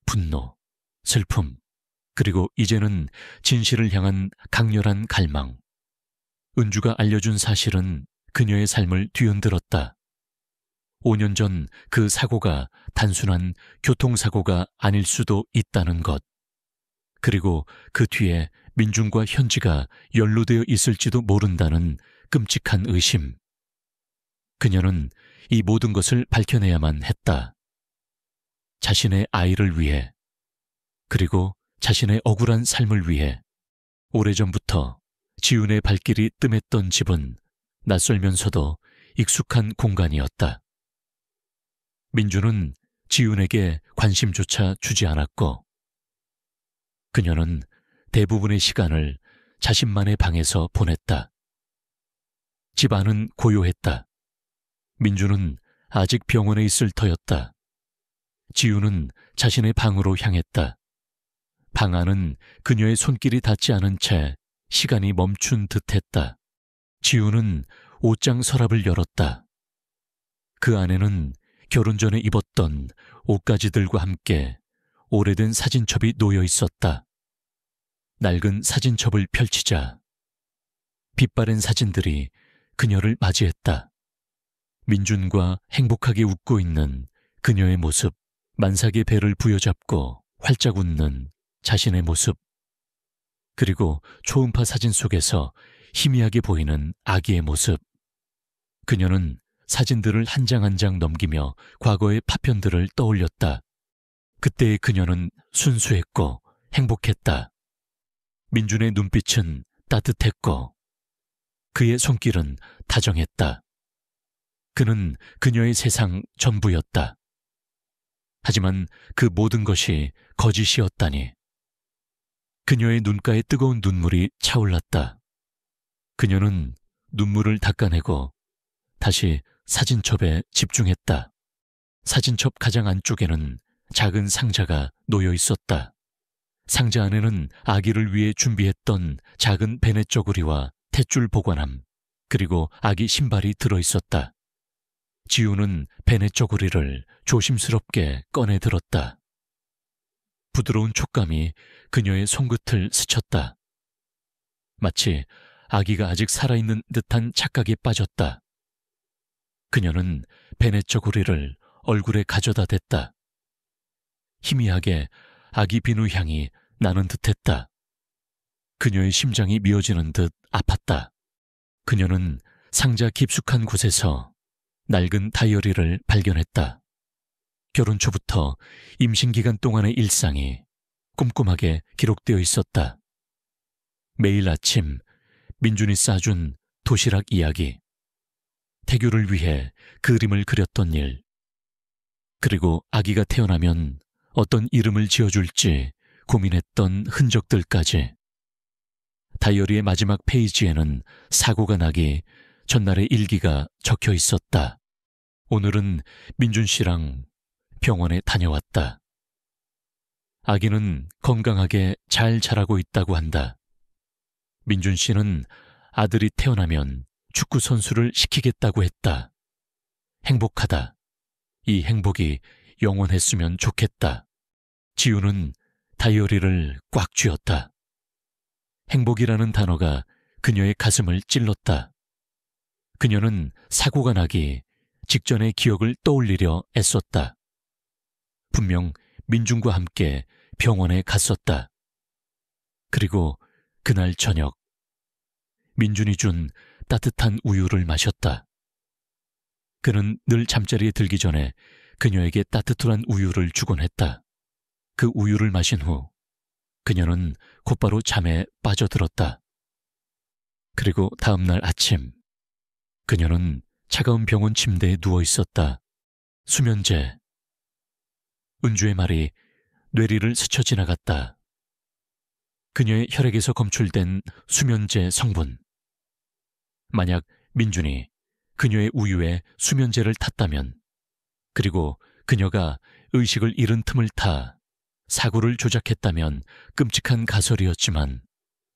분노, 슬픔, 그리고 이제는 진실을 향한 강렬한 갈망. 은주가 알려준 사실은 그녀의 삶을 뒤흔들었다. 5년 전 그 사고가 단순한 교통사고가 아닐 수도 있다는 것. 그리고 그 뒤에 민준과 현지가 연루되어 있을지도 모른다는 끔찍한 의심. 그녀는 이 모든 것을 밝혀내야만 했다. 자신의 아이를 위해, 그리고 자신의 억울한 삶을 위해. 오래전부터 지훈의 발길이 뜸했던 집은 낯설면서도 익숙한 공간이었다. 민주는 지훈에게 관심조차 주지 않았고 그녀는 대부분의 시간을 자신만의 방에서 보냈다. 집 안은 고요했다. 민주는 아직 병원에 있을 터였다. 지훈은 자신의 방으로 향했다. 방 안은 그녀의 손길이 닿지 않은 채 시간이 멈춘 듯했다. 지훈은 옷장 서랍을 열었다. 그 안에는 결혼 전에 입었던 옷가지들과 함께 오래된 사진첩이 놓여 있었다. 낡은 사진첩을 펼치자 빛바랜 사진들이 그녀를 맞이했다. 민준과 행복하게 웃고 있는 그녀의 모습, 만삭의 배를 부여잡고 활짝 웃는 자신의 모습, 그리고 초음파 사진 속에서 희미하게 보이는 아기의 모습. 그녀는 사진들을 한 장 한 장 넘기며 과거의 파편들을 떠올렸다. 그때의 그녀는 순수했고 행복했다. 민준의 눈빛은 따뜻했고 그의 손길은 다정했다. 그는 그녀의 세상 전부였다. 하지만 그 모든 것이 거짓이었다니. 그녀의 눈가에 뜨거운 눈물이 차올랐다. 그녀는 눈물을 닦아내고 다시 사진첩에 집중했다. 사진첩 가장 안쪽에는 작은 상자가 놓여 있었다. 상자 안에는 아기를 위해 준비했던 작은 베네 저고리와 탯줄 보관함, 그리고 아기 신발이 들어 있었다. 지우는 베네 저고리를 조심스럽게 꺼내 들었다. 부드러운 촉감이 그녀의 손끝을 스쳤다. 마치 아기가 아직 살아있는 듯한 착각에 빠졌다. 그녀는 베네 저고리를 얼굴에 가져다 댔다. 희미하게 아기 비누 향이 나는 듯했다. 그녀의 심장이 미어지는 듯 아팠다. 그녀는 상자 깊숙한 곳에서 낡은 다이어리를 발견했다. 결혼 초부터 임신 기간 동안의 일상이 꼼꼼하게 기록되어 있었다. 매일 아침 민준이 싸준 도시락 이야기, 태교를 위해 그림을 그렸던 일, 그리고 아기가 태어나면 어떤 이름을 지어줄지 고민했던 흔적들까지. 다이어리의 마지막 페이지에는 사고가 나기 전날의 일기가 적혀 있었다. 오늘은 민준 씨랑 병원에 다녀왔다. 아기는 건강하게 잘 자라고 있다고 한다. 민준 씨는 아들이 태어나면 축구 선수를 시키겠다고 했다. 행복하다. 이 행복이 영원했으면 좋겠다. 지우는 다이어리를 꽉 쥐었다. 행복이라는 단어가 그녀의 가슴을 찔렀다. 그녀는 사고가 나기 직전의 기억을 떠올리려 애썼다. 분명 민준과 함께 병원에 갔었다. 그리고 그날 저녁, 민준이 준 따뜻한 우유를 마셨다. 그는 늘 잠자리에 들기 전에 그녀에게 따뜻한 우유를 주곤 했다. 그 우유를 마신 후 그녀는 곧바로 잠에 빠져들었다. 그리고 다음 날 아침, 그녀는 차가운 병원 침대에 누워 있었다. 수면제. 은주의 말이 뇌리를 스쳐 지나갔다. 그녀의 혈액에서 검출된 수면제 성분. 만약 민준이 그녀의 우유에 수면제를 탔다면, 그리고 그녀가 의식을 잃은 틈을 타 사고를 조작했다면 끔찍한 가설이었지만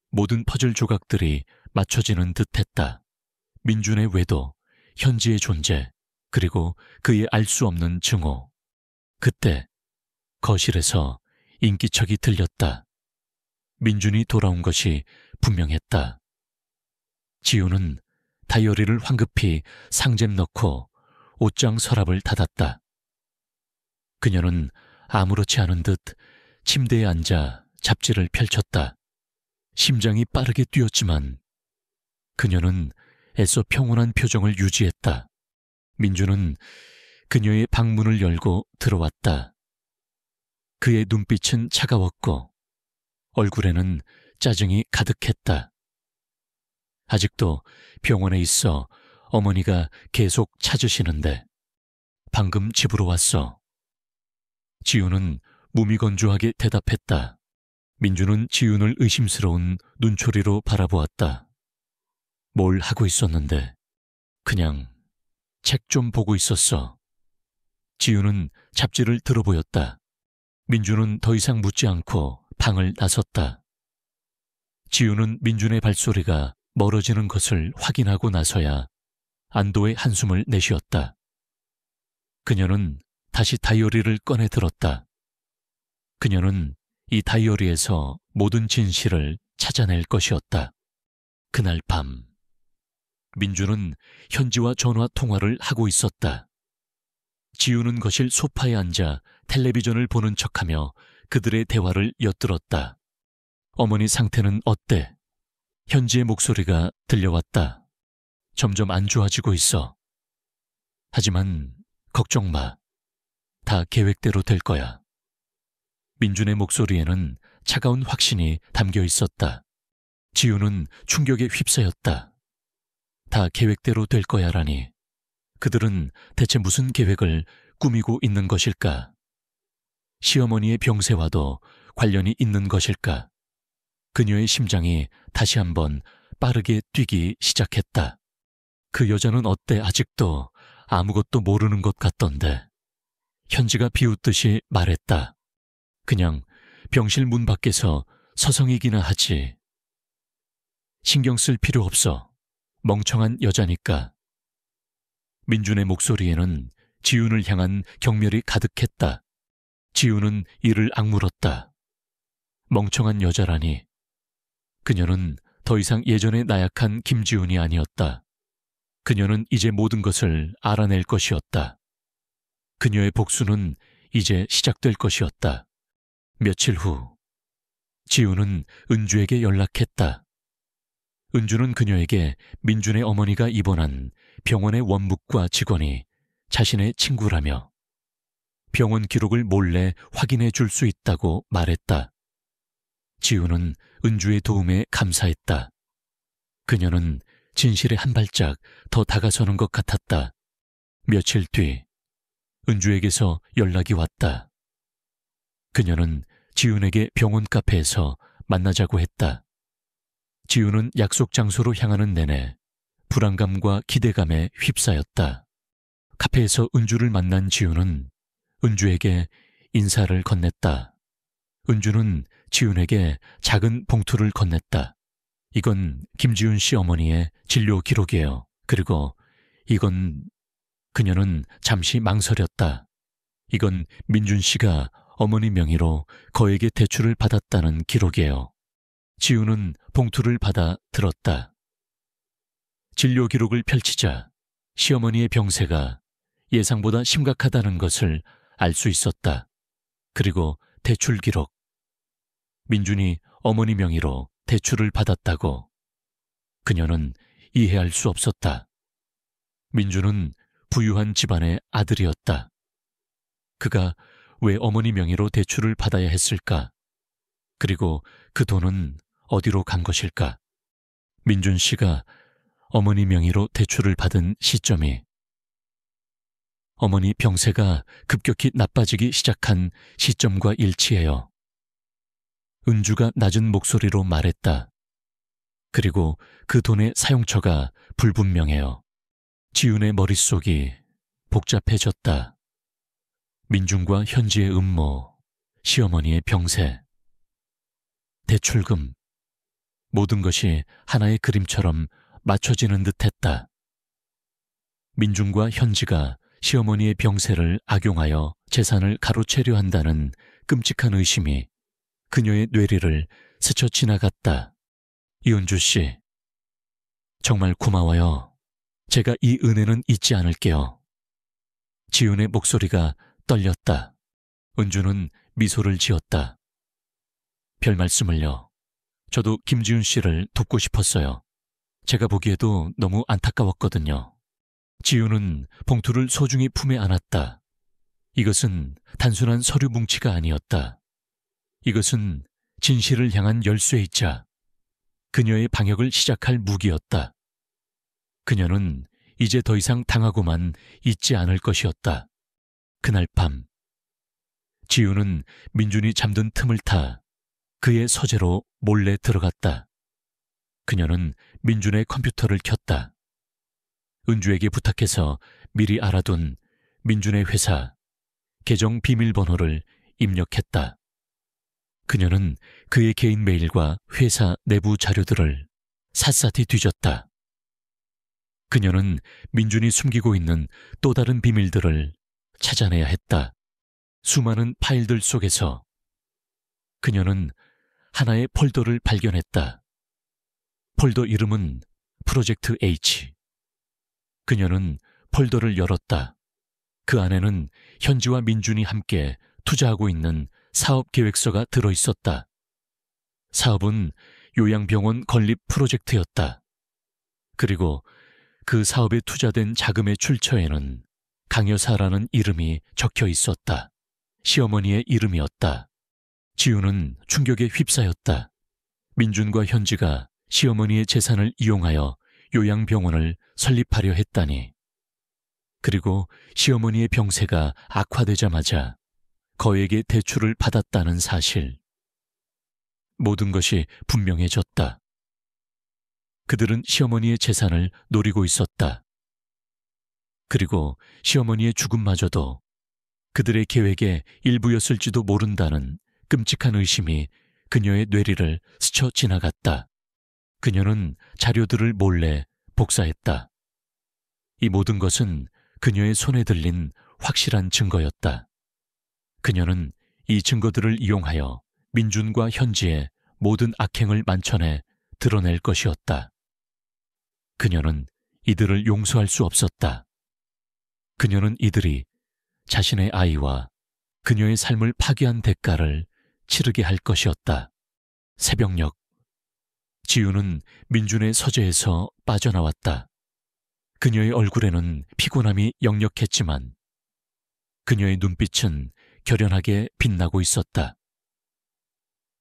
모든 퍼즐 조각들이 맞춰지는 듯했다. 민준의 외도, 현지의 존재, 그리고 그의 알 수 없는 증오. 그때 거실에서 인기척이 들렸다. 민준이 돌아온 것이 분명했다. 지우는 다이어리를 황급히 상자에 넣고 옷장 서랍을 닫았다. 그녀는 아무렇지 않은 듯 침대에 앉아 잡지를 펼쳤다. 심장이 빠르게 뛰었지만 그녀는 애써 평온한 표정을 유지했다. 민주는 그녀의 방문을 열고 들어왔다. 그의 눈빛은 차가웠고 얼굴에는 짜증이 가득했다. 아직도 병원에 있어 어머니가 계속 찾으시는데 방금 집으로 왔어. 지우는 무미건조하게 대답했다. 민주는 지훈을 의심스러운 눈초리로 바라보았다. 뭘 하고 있었는데? 그냥 책 좀 보고 있었어. 지훈은 잡지를 들어보였다. 민주는 더 이상 묻지 않고 방을 나섰다. 지훈은 민준의 발소리가 멀어지는 것을 확인하고 나서야 안도의 한숨을 내쉬었다. 그녀는 다시 다이어리를 꺼내 들었다. 그녀는 이 다이어리에서 모든 진실을 찾아낼 것이었다. 그날 밤, 민주는 현지와 전화 통화를 하고 있었다. 지우는 거실 소파에 앉아 텔레비전을 보는 척하며 그들의 대화를 엿들었다. 어머니 상태는 어때? 현지의 목소리가 들려왔다. 점점 안 좋아지고 있어. 하지만 걱정 마. 다 계획대로 될 거야. 민준의 목소리에는 차가운 확신이 담겨 있었다. 지우는 충격에 휩싸였다. 다 계획대로 될 거야라니. 그들은 대체 무슨 계획을 꾸미고 있는 것일까? 시어머니의 병세와도 관련이 있는 것일까? 그녀의 심장이 다시 한번 빠르게 뛰기 시작했다. 그 여자는 어때? 아직도 아무것도 모르는 것 같던데. 현지가 비웃듯이 말했다. 그냥 병실 문 밖에서 서성이기나 하지. 신경 쓸 필요 없어. 멍청한 여자니까. 민준의 목소리에는 지훈을 향한 경멸이 가득했다. 지훈은 이를 악물었다. 멍청한 여자라니. 그녀는 더 이상 예전의 나약한 김지훈이 아니었다. 그녀는 이제 모든 것을 알아낼 것이었다. 그녀의 복수는 이제 시작될 것이었다. 며칠 후, 지훈은 은주에게 연락했다. 은주는 그녀에게 민준의 어머니가 입원한 병원의 원무과 직원이 자신의 친구라며 병원 기록을 몰래 확인해 줄 수 있다고 말했다. 지훈은 은주의 도움에 감사했다. 그녀는 진실에 한 발짝 더 다가서는 것 같았다. 며칠 뒤, 은주에게서 연락이 왔다. 그녀는 지훈에게 병원 카페에서 만나자고 했다. 지훈은 약속 장소로 향하는 내내 불안감과 기대감에 휩싸였다. 카페에서 은주를 만난 지훈은 은주에게 인사를 건넸다. 은주는 지훈에게 작은 봉투를 건넸다. 이건 김지훈 씨 어머니의 진료 기록이에요. 그리고 이건... 그녀는 잠시 망설였다. 이건 민준 씨가 어머니 명의로 거액의 대출을 받았다는 기록이에요. 지훈은 봉투를 받아 들었다. 진료 기록을 펼치자 시어머니의 병세가 예상보다 심각하다는 것을 알 수 있었다. 그리고 대출 기록. 민준이 어머니 명의로 대출을 받았다고. 그녀는 이해할 수 없었다. 민준은 부유한 집안의 아들이었다. 그가 왜 어머니 명의로 대출을 받아야 했을까? 그리고 그 돈은 어디로 간 것일까? 민준 씨가 어머니 명의로 대출을 받은 시점이 어머니 병세가 급격히 나빠지기 시작한 시점과 일치해요. 은주가 낮은 목소리로 말했다. 그리고 그 돈의 사용처가 불분명해요. 지훈의 머릿속이 복잡해졌다. 민준과 현지의 음모, 시어머니의 병세, 대출금, 모든 것이 하나의 그림처럼 맞춰지는 듯했다. 민준과 현지가 시어머니의 병세를 악용하여 재산을 가로채려 한다는 끔찍한 의심이 그녀의 뇌리를 스쳐 지나갔다. 이은주 씨, 정말 고마워요. 제가 이 은혜는 잊지 않을게요. 지훈의 목소리가 떨렸다. 은주는 미소를 지었다. 별 말씀을요. 저도 김지훈 씨를 돕고 싶었어요. 제가 보기에도 너무 안타까웠거든요. 지훈은 봉투를 소중히 품에 안았다. 이것은 단순한 서류 뭉치가 아니었다. 이것은 진실을 향한 열쇠이자 그녀의 방역을 시작할 무기였다. 그녀는 이제 더 이상 당하고만 있지 않을 것이었다. 그날 밤, 지훈은 민준이 잠든 틈을 타 그의 서재로 몰래 들어갔다. 그녀는 민준의 컴퓨터를 켰다. 은주에게 부탁해서 미리 알아둔 민준의 회사 계정 비밀번호를 입력했다. 그녀는 그의 개인 메일과 회사 내부 자료들을 샅샅이 뒤졌다. 그녀는 민준이 숨기고 있는 또 다른 비밀들을 찾아내야 했다. 수많은 파일들 속에서 그녀는 하나의 폴더를 발견했다. 폴더 이름은 프로젝트 H. 그녀는 폴더를 열었다. 그 안에는 현지와 민준이 함께 투자하고 있는 사업 계획서가 들어있었다. 사업은 요양병원 건립 프로젝트였다. 그리고 그 사업에 투자된 자금의 출처에는 강여사라는 이름이 적혀 있었다. 시어머니의 이름이었다. 지우는 충격에 휩싸였다. 민준과 현지가 시어머니의 재산을 이용하여 요양병원을 설립하려 했다니. 그리고 시어머니의 병세가 악화되자마자 거액의 대출을 받았다는 사실. 모든 것이 분명해졌다. 그들은 시어머니의 재산을 노리고 있었다. 그리고 시어머니의 죽음마저도 그들의 계획의 일부였을지도 모른다는 끔찍한 의심이 그녀의 뇌리를 스쳐 지나갔다. 그녀는 자료들을 몰래 복사했다. 이 모든 것은 그녀의 손에 들린 확실한 증거였다. 그녀는 이 증거들을 이용하여 민준과 현지의 모든 악행을 만천해 드러낼 것이었다. 그녀는 이들을 용서할 수 없었다. 그녀는 이들이 자신의 아이와 그녀의 삶을 파괴한 대가를 치르게 할 것이었다. 새벽녘, 지우는 민준의 서재에서 빠져나왔다. 그녀의 얼굴에는 피곤함이 역력했지만 그녀의 눈빛은 결연하게 빛나고 있었다.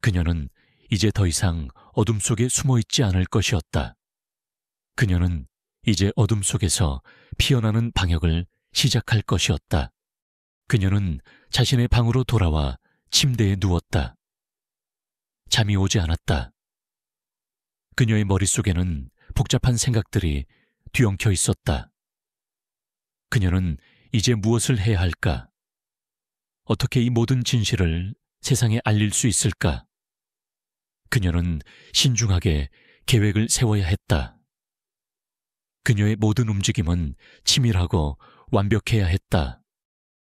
그녀는 이제 더 이상 어둠 속에 숨어 있지 않을 것이었다. 그녀는 이제 어둠 속에서 피어나는 방역을 시작할 것이었다. 그녀는 자신의 방으로 돌아와 침대에 누웠다. 잠이 오지 않았다. 그녀의 머릿속에는 복잡한 생각들이 뒤엉켜 있었다. 그녀는 이제 무엇을 해야 할까? 어떻게 이 모든 진실을 세상에 알릴 수 있을까? 그녀는 신중하게 계획을 세워야 했다. 그녀의 모든 움직임은 치밀하고 완벽해야 했다.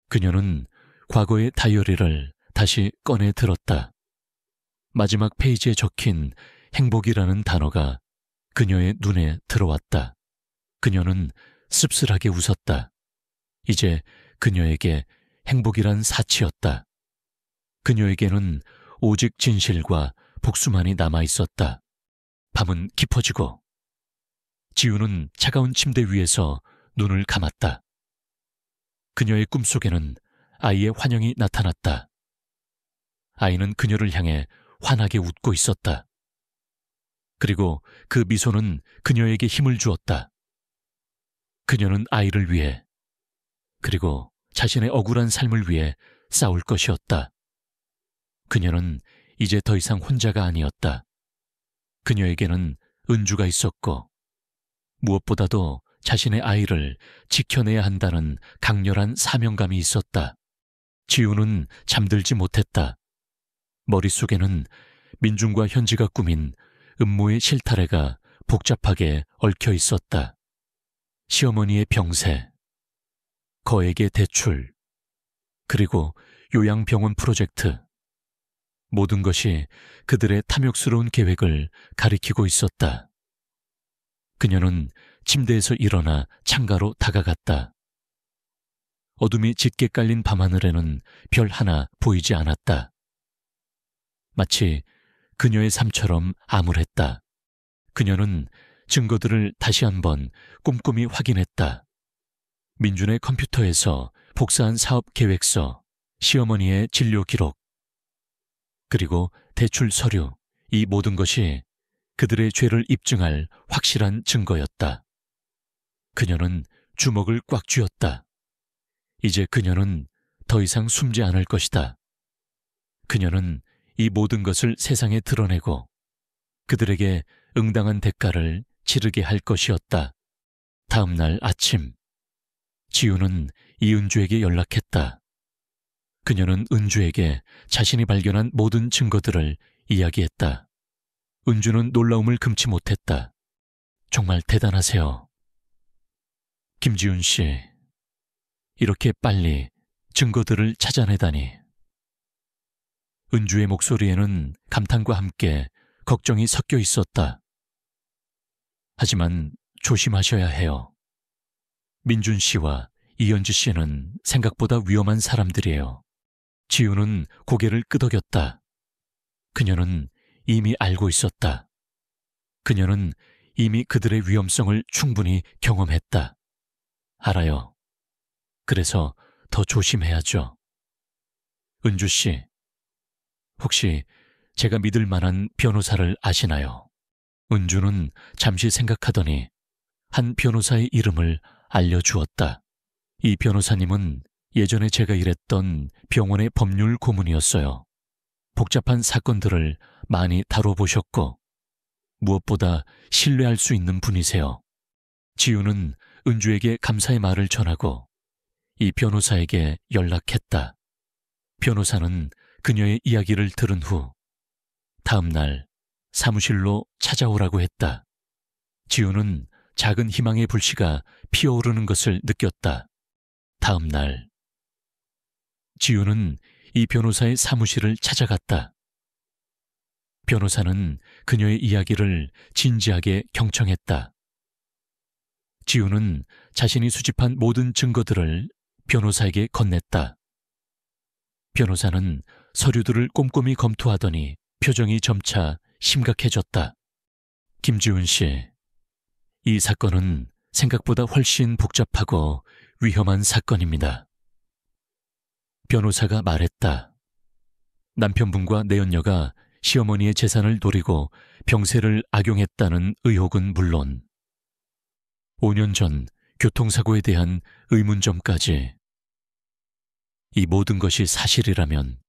그녀는 과거의 다이어리를 다시 꺼내 들었다. 마지막 페이지에 적힌 행복이라는 단어가 그녀의 눈에 들어왔다. 그녀는 씁쓸하게 웃었다. 이제 그녀에게 행복이란 사치였다. 그녀에게는 오직 진실과 복수만이 남아있었다. 밤은 깊어지고 지우는 차가운 침대 위에서 눈을 감았다. 그녀의 꿈속에는 아이의 환영이 나타났다. 아이는 그녀를 향해 환하게 웃고 있었다. 그리고 그 미소는 그녀에게 힘을 주었다. 그녀는 아이를 위해, 그리고 자신의 억울한 삶을 위해 싸울 것이었다. 그녀는 이제 더 이상 혼자가 아니었다. 그녀에게는 은주가 있었고, 무엇보다도 자신의 아이를 지켜내야 한다는 강렬한 사명감이 있었다. 지우는 잠들지 못했다. 머릿속에는 민중과 현지가 꾸민 음모의 실타래가 복잡하게 얽혀 있었다. 시어머니의 병세, 거액의 대출, 그리고 요양병원 프로젝트. 모든 것이 그들의 탐욕스러운 계획을 가리키고 있었다. 그녀는 침대에서 일어나 창가로 다가갔다. 어둠이 짙게 깔린 밤하늘에는 별 하나 보이지 않았다. 마치 그녀의 삶처럼 암울했다. 그녀는 증거들을 다시 한번 꼼꼼히 확인했다. 민준의 컴퓨터에서 복사한 사업 계획서, 시어머니의 진료 기록, 그리고 대출 서류, 이 모든 것이 그들의 죄를 입증할 확실한 증거였다. 그녀는 주먹을 꽉 쥐었다. 이제 그녀는 더 이상 숨지 않을 것이다. 그녀는 이 모든 것을 세상에 드러내고 그들에게 응당한 대가를 치르게 할 것이었다. 다음 날 아침, 지우는 이은주에게 연락했다. 그녀는 은주에게 자신이 발견한 모든 증거들을 이야기했다. 은주는 놀라움을 금치 못했다. 정말 대단하세요. 김지훈 씨, 이렇게 빨리 증거들을 찾아내다니. 은주의 목소리에는 감탄과 함께 걱정이 섞여 있었다. 하지만 조심하셔야 해요. 민준 씨와 이현주 씨는 생각보다 위험한 사람들이에요. 지우는 고개를 끄덕였다. 그녀는 이미 알고 있었다. 그녀는 이미 그들의 위험성을 충분히 경험했다. 알아요. 그래서 더 조심해야죠. 은주 씨, 혹시 제가 믿을 만한 변호사를 아시나요? 은주는 잠시 생각하더니 한 변호사의 이름을 알려주었다. 이 변호사님은 예전에 제가 일했던 병원의 법률 고문이었어요. 복잡한 사건들을 많이 다뤄보셨고 무엇보다 신뢰할 수 있는 분이세요. 지우는 은주에게 감사의 말을 전하고 이 변호사에게 연락했다. 변호사는 그녀의 이야기를 들은 후 다음 날 사무실로 찾아오라고 했다. 지우는 작은 희망의 불씨가 피어오르는 것을 느꼈다. 다음 날 지우는 이 변호사의 사무실을 찾아갔다. 변호사는 그녀의 이야기를 진지하게 경청했다. 지우는 자신이 수집한 모든 증거들을 변호사에게 건넸다. 변호사는 서류들을 꼼꼼히 검토하더니 표정이 점차 심각해졌다. 김지훈 씨, 이 사건은 생각보다 훨씬 복잡하고 위험한 사건입니다. 변호사가 말했다. 남편분과 내연녀가 시어머니의 재산을 노리고 병세를 악용했다는 의혹은 물론 5년 전 교통사고에 대한 의문점까지. 이 모든 것이 사실이라면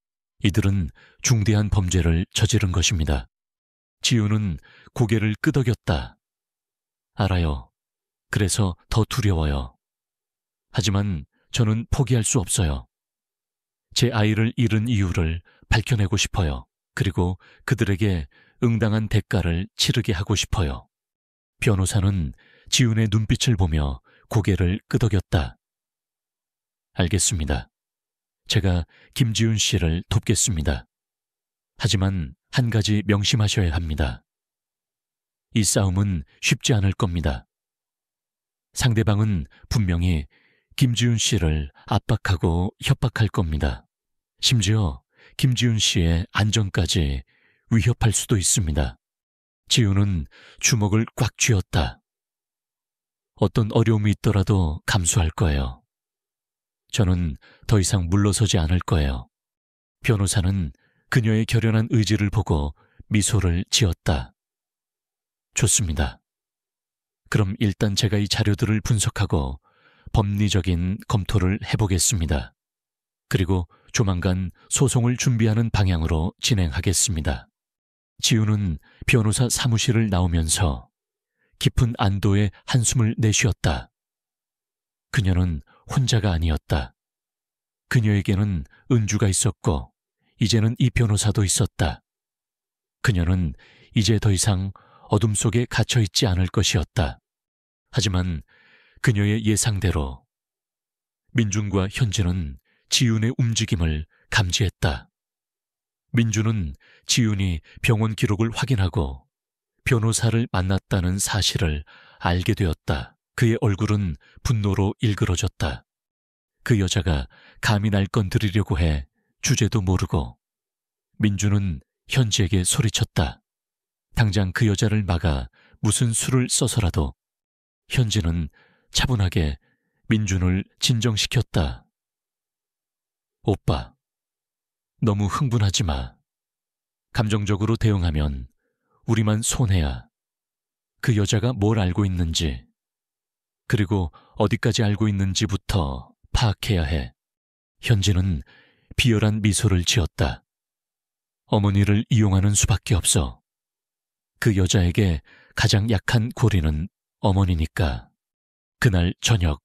이들은 중대한 범죄를 저지른 것입니다. 지우는 고개를 끄덕였다. 알아요. 그래서 더 두려워요. 하지만 저는 포기할 수 없어요. 제 아이를 잃은 이유를 밝혀내고 싶어요. 그리고 그들에게 응당한 대가를 치르게 하고 싶어요. 변호사는 지훈의 눈빛을 보며 고개를 끄덕였다. 알겠습니다. 제가 김지훈 씨를 돕겠습니다. 하지만 한 가지 명심하셔야 합니다. 이 싸움은 쉽지 않을 겁니다. 상대방은 분명히 김지훈 씨를 압박하고 협박할 겁니다. 심지어 김지훈 씨의 안전까지 위협할 수도 있습니다. 지훈은 주먹을 꽉 쥐었다. 어떤 어려움이 있더라도 감수할 거예요. 저는 더 이상 물러서지 않을 거예요. 변호사는 그녀의 결연한 의지를 보고 미소를 지었다. 좋습니다. 그럼 일단 제가 이 자료들을 분석하고 법리적인 검토를 해보겠습니다. 그리고 조만간 소송을 준비하는 방향으로 진행하겠습니다. 지우는 변호사 사무실을 나오면서 깊은 안도의 한숨을 내쉬었다. 그녀는 혼자가 아니었다. 그녀에게는 은주가 있었고 이제는 이 변호사도 있었다. 그녀는 이제 더 이상 어둠 속에 갇혀있지 않을 것이었다. 하지만 그녀의 예상대로 민준과 현진은 지윤의 움직임을 감지했다. 민준은 지윤이 병원 기록을 확인하고 변호사를 만났다는 사실을 알게 되었다. 그의 얼굴은 분노로 일그러졌다. 그 여자가 감히 날 건드리려고 해 주제도 모르고. 민준은 현지에게 소리쳤다. 당장 그 여자를 막아 무슨 수를 써서라도. 현지는 차분하게 민준을 진정시켰다. 오빠, 너무 흥분하지 마. 감정적으로 대응하면 우리만 손해야. 그 여자가 뭘 알고 있는지, 그리고 어디까지 알고 있는지부터 파악해야 해. 현지는 비열한 미소를 지었다. 어머니를 이용하는 수밖에 없어. 그 여자에게 가장 약한 고리는 어머니니까. 그날 저녁,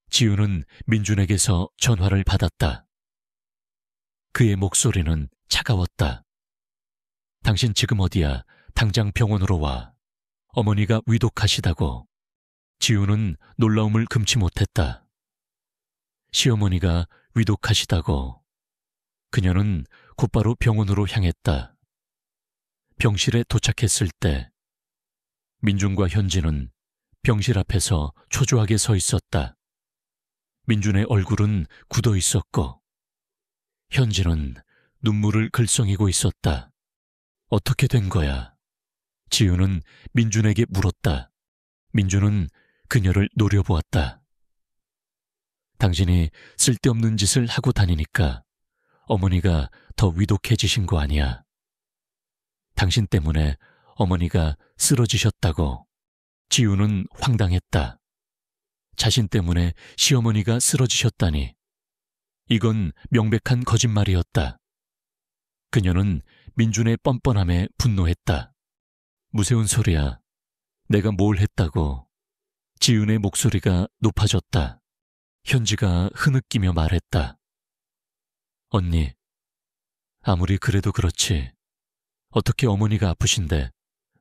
지우는 민준에게서 전화를 받았다. 그의 목소리는 차가웠다. 당신 지금 어디야? 당장 병원으로 와. 어머니가 위독하시다고. 지우는 놀라움을 금치 못했다. 시어머니가 위독하시다고. 그녀는 곧바로 병원으로 향했다. 병실에 도착했을 때 민준과 현진은 병실 앞에서 초조하게 서 있었다. 민준의 얼굴은 굳어 있었고 현진은 눈물을 글썽이고 있었다. 어떻게 된 거야? 지우는 민준에게 물었다. 민준은 그녀를 노려보았다. 당신이 쓸데없는 짓을 하고 다니니까 어머니가 더 위독해지신 거 아니야. 당신 때문에 어머니가 쓰러지셨다고. 지우는 황당했다. 자신 때문에 시어머니가 쓰러지셨다니. 이건 명백한 거짓말이었다. 그녀는 민준의 뻔뻔함에 분노했다. 무서운 소리야. 내가 뭘 했다고. 지은의 목소리가 높아졌다. 현지가 흐느끼며 말했다. 언니, 아무리 그래도 그렇지. 어떻게 어머니가 아프신데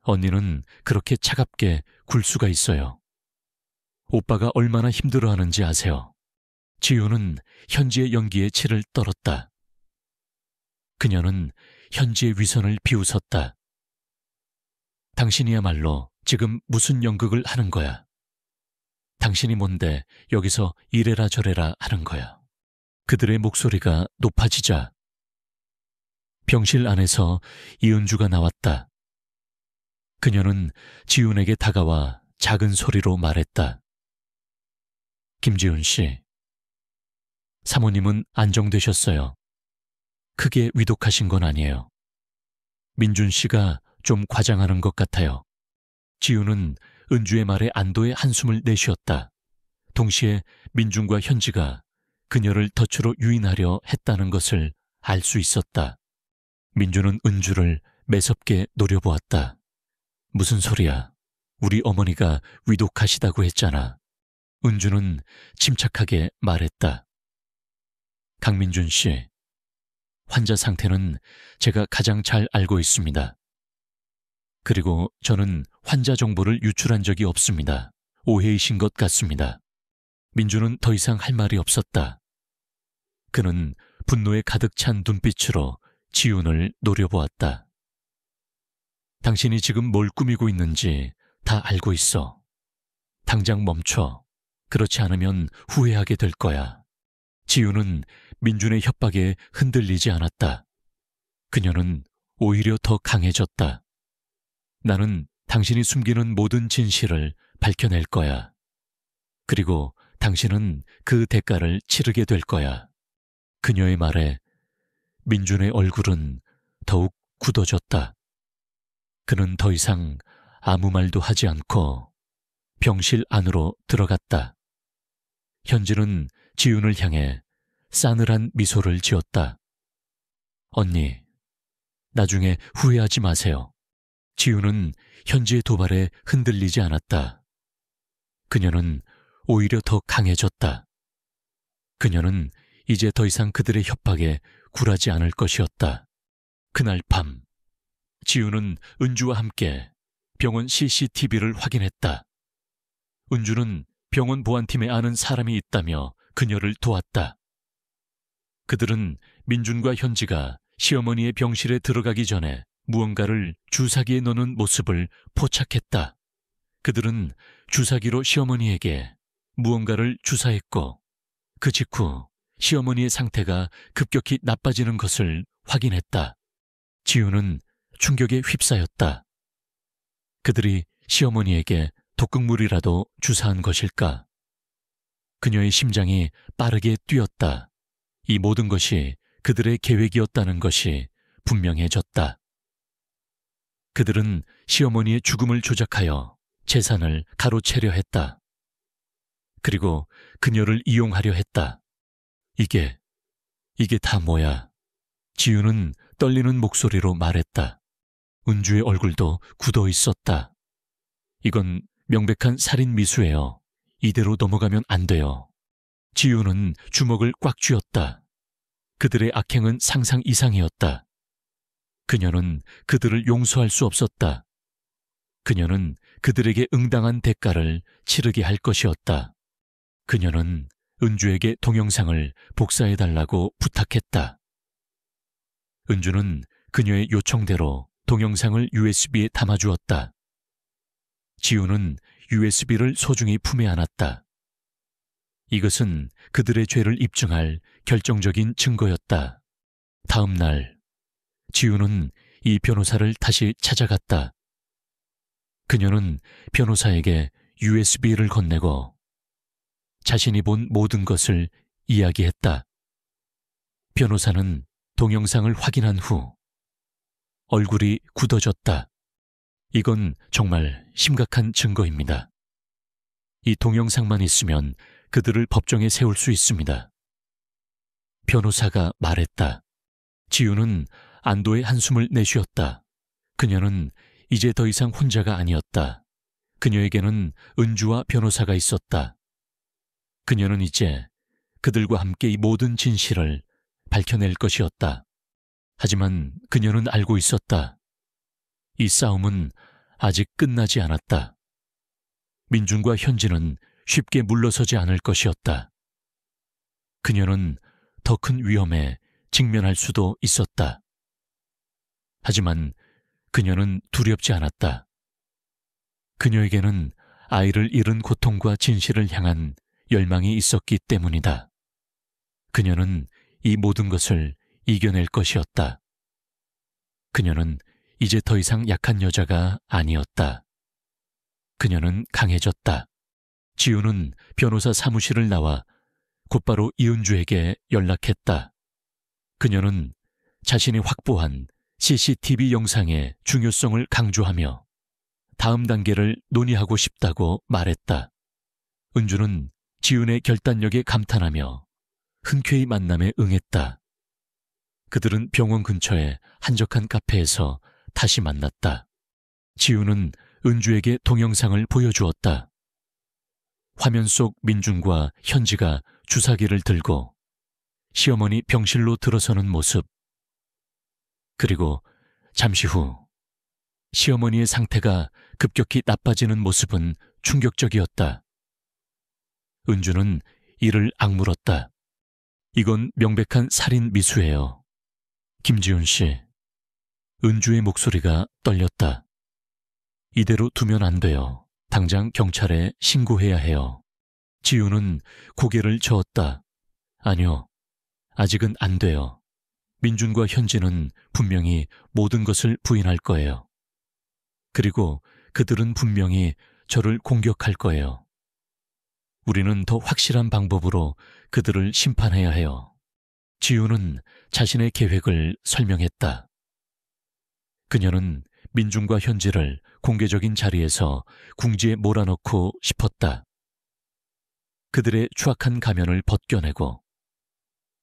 언니는 그렇게 차갑게 굴 수가 있어요. 오빠가 얼마나 힘들어하는지 아세요? 지우는 현지의 연기에 치를 떨었다. 그녀는 현지의 위선을 비웃었다. 당신이야말로 지금 무슨 연극을 하는 거야? 당신이 뭔데 여기서 이래라 저래라 하는 거야? 그들의 목소리가 높아지자 병실 안에서 이은주가 나왔다. 그녀는 지훈에게 다가와 작은 소리로 말했다. 김지훈 씨, 사모님은 안정되셨어요. 크게 위독하신 건 아니에요. 민준 씨가 좀 과장하는 것 같아요. 지훈은 은주의 말에 안도의 한숨을 내쉬었다. 동시에 민준과 현지가 그녀를 덫으로 유인하려 했다는 것을 알 수 있었다. 민준은 은주를 매섭게 노려보았다. 무슨 소리야? 우리 어머니가 위독하시다고 했잖아. 은주는 침착하게 말했다. 강민준 씨, 환자 상태는 제가 가장 잘 알고 있습니다. 그리고 저는 환자 정보를 유출한 적이 없습니다. 오해이신 것 같습니다. 민주는 더 이상 할 말이 없었다. 그는 분노에 가득 찬 눈빛으로 지훈을 노려보았다. 당신이 지금 뭘 꾸미고 있는지 다 알고 있어. 당장 멈춰. 그렇지 않으면 후회하게 될 거야. 지훈은 민준의 협박에 흔들리지 않았다. 그녀는 오히려 더 강해졌다. 나는 당신이 숨기는 모든 진실을 밝혀낼 거야. 그리고 당신은 그 대가를 치르게 될 거야. 그녀의 말에 민준의 얼굴은 더욱 굳어졌다. 그는 더 이상 아무 말도 하지 않고 병실 안으로 들어갔다. 현지는 지훈을 향해 싸늘한 미소를 지었다. 언니, 나중에 후회하지 마세요. 지훈은 현지의 도발에 흔들리지 않았다. 그녀는 오히려 더 강해졌다. 그녀는 이제 더 이상 그들의 협박에 굴하지 않을 것이었다. 그날 밤, 지훈은 은주와 함께 병원 CCTV를 확인했다. 은주는 병원 보안팀에 아는 사람이 있다며 그녀를 도왔다. 그들은 민준과 현지가 시어머니의 병실에 들어가기 전에 무언가를 주사기에 넣는 모습을 포착했다. 그들은 주사기로 시어머니에게 무언가를 주사했고 그 직후 시어머니의 상태가 급격히 나빠지는 것을 확인했다. 지훈은 충격에 휩싸였다. 그들이 시어머니에게 독극물이라도 주사한 것일까? 그녀의 심장이 빠르게 뛰었다. 이 모든 것이 그들의 계획이었다는 것이 분명해졌다. 그들은 시어머니의 죽음을 조작하여 재산을 가로채려 했다. 그리고 그녀를 이용하려 했다. 이게 다 뭐야? 지훈은 떨리는 목소리로 말했다. 은주의 얼굴도 굳어 있었다. 이건 명백한 살인 미수예요. 이대로 넘어가면 안 돼요. 지훈은 주먹을 꽉 쥐었다. 그들의 악행은 상상 이상이었다. 그녀는 그들을 용서할 수 없었다. 그녀는 그들에게 응당한 대가를 치르게 할 것이었다. 그녀는 은주에게 동영상을 복사해달라고 부탁했다. 은주는 그녀의 요청대로 동영상을 USB에 담아주었다. 지훈은 USB를 소중히 품에 안았다. 이것은 그들의 죄를 입증할 결정적인 증거였다. 다음 날, 지훈은 이 변호사를 다시 찾아갔다. 그녀는 변호사에게 USB를 건네고 자신이 본 모든 것을 이야기했다. 변호사는 동영상을 확인한 후 얼굴이 굳어졌다. 이건 정말 심각한 증거입니다. 이 동영상만 있으면 그들을 법정에 세울 수 있습니다. 변호사가 말했다. 지훈은 안도의 한숨을 내쉬었다. 그녀는 이제 더 이상 혼자가 아니었다. 그녀에게는 은주와 변호사가 있었다. 그녀는 이제 그들과 함께 이 모든 진실을 밝혀낼 것이었다. 하지만 그녀는 알고 있었다. 이 싸움은 아직 끝나지 않았다. 민준과 현지는 쉽게 물러서지 않을 것이었다. 그녀는 더 큰 위험에 직면할 수도 있었다. 하지만 그녀는 두렵지 않았다. 그녀에게는 아이를 잃은 고통과 진실을 향한 열망이 있었기 때문이다. 그녀는 이 모든 것을 이겨낼 것이었다. 그녀는 이제 더 이상 약한 여자가 아니었다. 그녀는 강해졌다. 지훈은 변호사 사무실을 나와 곧바로 이은주에게 연락했다. 그녀는 자신이 확보한 CCTV 영상의 중요성을 강조하며 다음 단계를 논의하고 싶다고 말했다. 은주는 지훈의 결단력에 감탄하며 흔쾌히 만남에 응했다. 그들은 병원 근처의 한적한 카페에서 다시 만났다. 지훈은 은주에게 동영상을 보여주었다. 화면 속 민준과 현지가 주사기를 들고 시어머니 병실로 들어서는 모습. 그리고 잠시 후 시어머니의 상태가 급격히 나빠지는 모습은 충격적이었다. 은주는 이를 악물었다. 이건 명백한 살인 미수예요. 김지훈 씨. 은주의 목소리가 떨렸다. 이대로 두면 안 돼요. 당장 경찰에 신고해야 해요. 지훈은 고개를 저었다. 아니요. 아직은 안 돼요. 민준과 현지는 분명히 모든 것을 부인할 거예요. 그리고 그들은 분명히 저를 공격할 거예요. 우리는 더 확실한 방법으로 그들을 심판해야 해요. 지훈은 자신의 계획을 설명했다. 그녀는 민준과 현지를 공개적인 자리에서 궁지에 몰아넣고 싶었다. 그들의 추악한 가면을 벗겨내고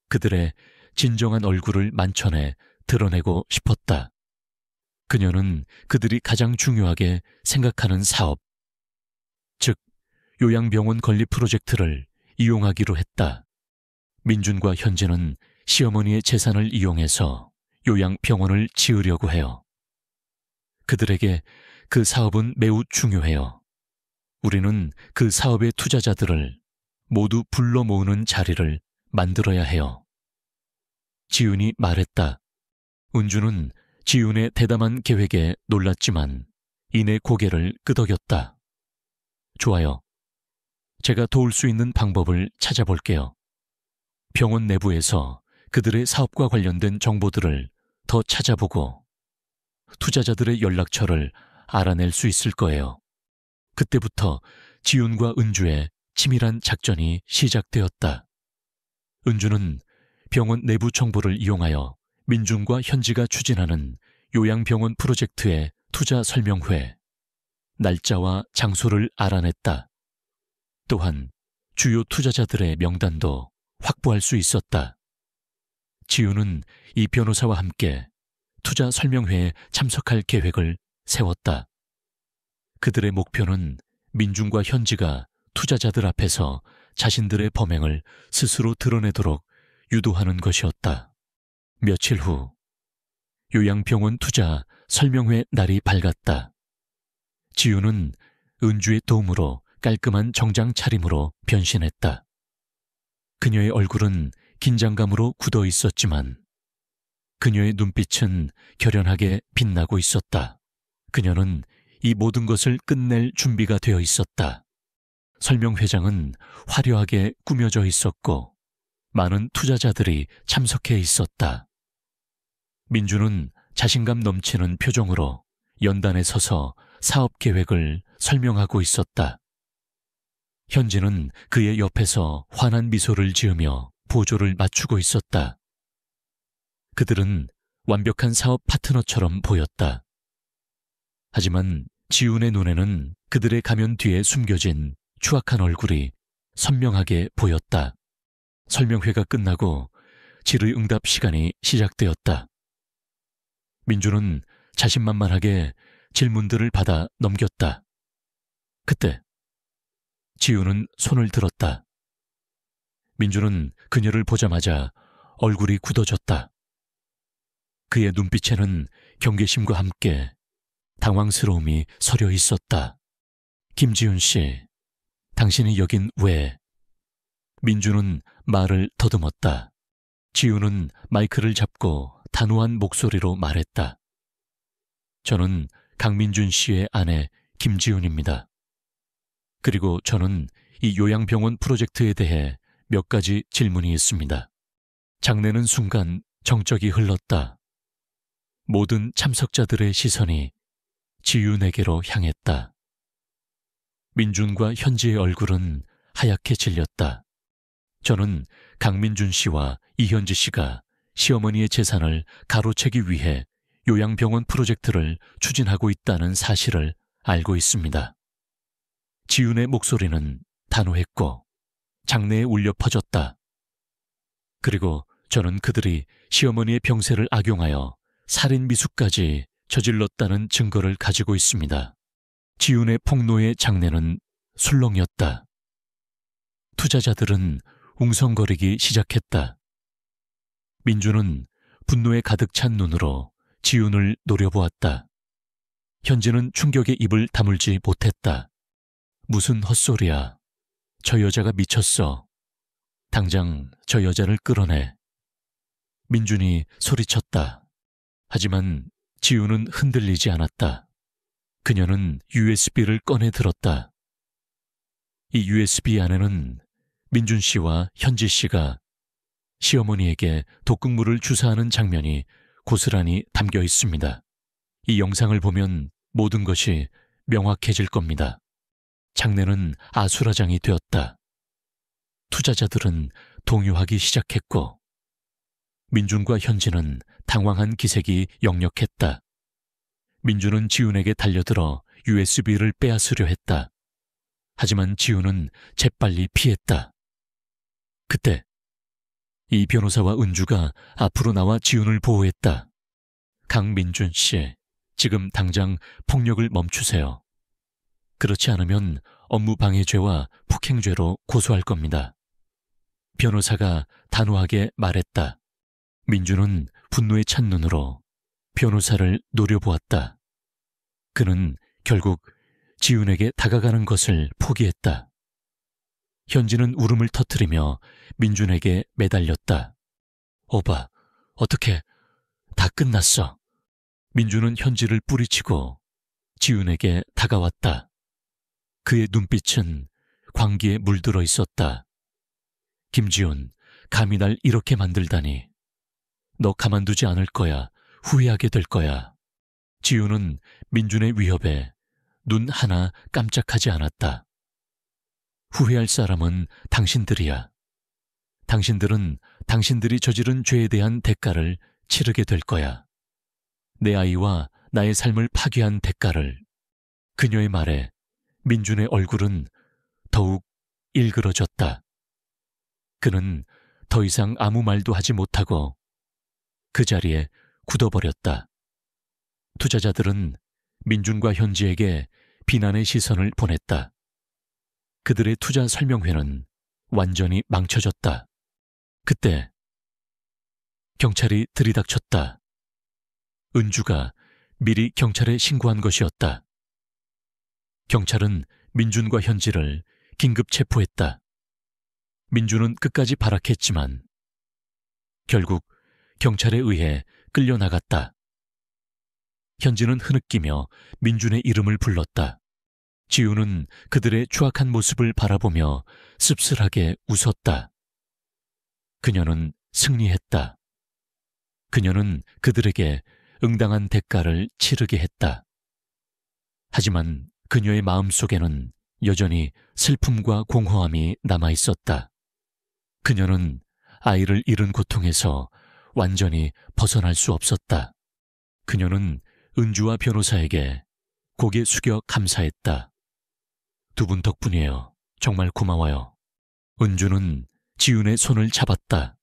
그들의 진정한 얼굴을 만천에 드러내고 싶었다. 그녀는 그들이 가장 중요하게 생각하는 사업, 즉 요양병원 건립 프로젝트를 이용하기로 했다. 민준과 현재는 시어머니의 재산을 이용해서 요양병원을 지으려고 해요. 그들에게 그 사업은 매우 중요해요. 우리는 그 사업의 투자자들을 모두 불러 모으는 자리를 만들어야 해요. 지윤이 말했다. 은주는 지윤의 대담한 계획에 놀랐지만 이내 고개를 끄덕였다. 좋아요. 제가 도울 수 있는 방법을 찾아볼게요. 병원 내부에서 그들의 사업과 관련된 정보들을 더 찾아보고 투자자들의 연락처를 알아낼 수 있을 거예요. 그때부터 지윤과 은주의 치밀한 작전이 시작되었다. 은주는 병원 내부 정보를 이용하여 민준과 현지가 추진하는 요양병원 프로젝트의 투자 설명회, 날짜와 장소를 알아냈다. 또한 주요 투자자들의 명단도 확보할 수 있었다. 지윤은 이 변호사와 함께 투자 설명회에 참석할 계획을 세웠다. 그들의 목표는 민준과 현지가 투자자들 앞에서 자신들의 범행을 스스로 드러내도록 유도하는 것이었다. 며칠 후 요양병원 투자 설명회 날이 밝았다. 지윤은 은주의 도움으로 깔끔한 정장 차림으로 변신했다. 그녀의 얼굴은 긴장감으로 굳어 있었지만 그녀의 눈빛은 결연하게 빛나고 있었다. 그녀는 이 모든 것을 끝낼 준비가 되어 있었다. 설명회장은 화려하게 꾸며져 있었고 많은 투자자들이 참석해 있었다. 민주는 자신감 넘치는 표정으로 연단에 서서 사업 계획을 설명하고 있었다. 현지는 그의 옆에서 환한 미소를 지으며 보조를 맞추고 있었다. 그들은 완벽한 사업 파트너처럼 보였다. 하지만 지훈의 눈에는 그들의 가면 뒤에 숨겨진 추악한 얼굴이 선명하게 보였다. 설명회가 끝나고 질의응답 시간이 시작되었다. 민주는 자신만만하게 질문들을 받아 넘겼다. 그때 지훈은 손을 들었다. 민주는 그녀를 보자마자 얼굴이 굳어졌다. 그의 눈빛에는 경계심과 함께 당황스러움이 서려 있었다. 김지훈 씨, 당신이 여긴 왜? 민주는 말을 더듬었다. 지훈은 마이크를 잡고 단호한 목소리로 말했다. 저는 강민준 씨의 아내 김지훈입니다. 그리고 저는 이 요양병원 프로젝트에 대해 몇 가지 질문이 있습니다. 장내는 순간 정적이 흘렀다. 모든 참석자들의 시선이 지윤에게로 향했다. 민준과 현지의 얼굴은 하얗게 질렸다. 저는 강민준 씨와 이현지 씨가 시어머니의 재산을 가로채기 위해 요양병원 프로젝트를 추진하고 있다는 사실을 알고 있습니다. 지윤의 목소리는 단호했고 장내에 울려 퍼졌다. 그리고 저는 그들이 시어머니의 병세를 악용하여 살인 미수까지 저질렀다는 증거를 가지고 있습니다. 지윤의 폭로의 장내는 술렁였다. 투자자들은 웅성거리기 시작했다. 민주는 분노에 가득 찬 눈으로 지윤을 노려보았다. 현지는 충격에 입을 다물지 못했다. 무슨 헛소리야. 저 여자가 미쳤어. 당장 저 여자를 끌어내. 민준이 소리쳤다. 하지만 지윤은 흔들리지 않았다. 그녀는 USB를 꺼내 들었다. 이 USB 안에는 민준 씨와 현지 씨가 시어머니에게 독극물을 주사하는 장면이 고스란히 담겨 있습니다. 이 영상을 보면 모든 것이 명확해질 겁니다. 장내는 아수라장이 되었다. 투자자들은 동요하기 시작했고 민준과 현지는 당황한 기색이 역력했다. 민준은 지훈에게 달려들어 USB를 빼앗으려 했다. 하지만 지우는 재빨리 피했다. 그때 이 변호사와 은주가 앞으로 나와 지훈을 보호했다. 강민준 씨, 지금 당장 폭력을 멈추세요. 그렇지 않으면 업무방해죄와 폭행죄로 고소할 겁니다. 변호사가 단호하게 말했다. 민준은 분노에 찬 눈으로 변호사를 노려보았다. 그는 결국 지훈에게 다가가는 것을 포기했다. 현지는 울음을 터뜨리며 민준에게 매달렸다. 오빠, 어떡해. 다 끝났어. 민준은 현지를 뿌리치고 지훈에게 다가왔다. 그의 눈빛은 광기에 물들어 있었다. 김지훈, 감히 날 이렇게 만들다니. 너 가만두지 않을 거야. 후회하게 될 거야. 지훈은 민준의 위협에 눈 하나 깜짝하지 않았다. 후회할 사람은 당신들이야. 당신들은 당신들이 저지른 죄에 대한 대가를 치르게 될 거야. 내 아이와 나의 삶을 파괴한 대가를. 그녀의 말에 민준의 얼굴은 더욱 일그러졌다. 그는 더 이상 아무 말도 하지 못하고 그 자리에 굳어버렸다. 투자자들은 민준과 현지에게 비난의 시선을 보냈다. 그들의 투자 설명회는 완전히 망쳐졌다. 그때 경찰이 들이닥쳤다. 은주가 미리 경찰에 신고한 것이었다. 경찰은 민준과 현지를 긴급 체포했다. 민준은 끝까지 발악했지만 결국 경찰에 의해 끌려나갔다. 현지는 흐느끼며 민준의 이름을 불렀다. 지우는 그들의 추악한 모습을 바라보며 씁쓸하게 웃었다. 그녀는 승리했다. 그녀는 그들에게 응당한 대가를 치르게 했다. 하지만 그녀의 마음속에는 여전히 슬픔과 공허함이 남아있었다. 그녀는 아이를 잃은 고통에서 완전히 벗어날 수 없었다. 그녀는 은주와 변호사에게 고개 숙여 감사했다. 두 분 덕분이에요. 정말 고마워요. 은주는 지훈의 손을 잡았다.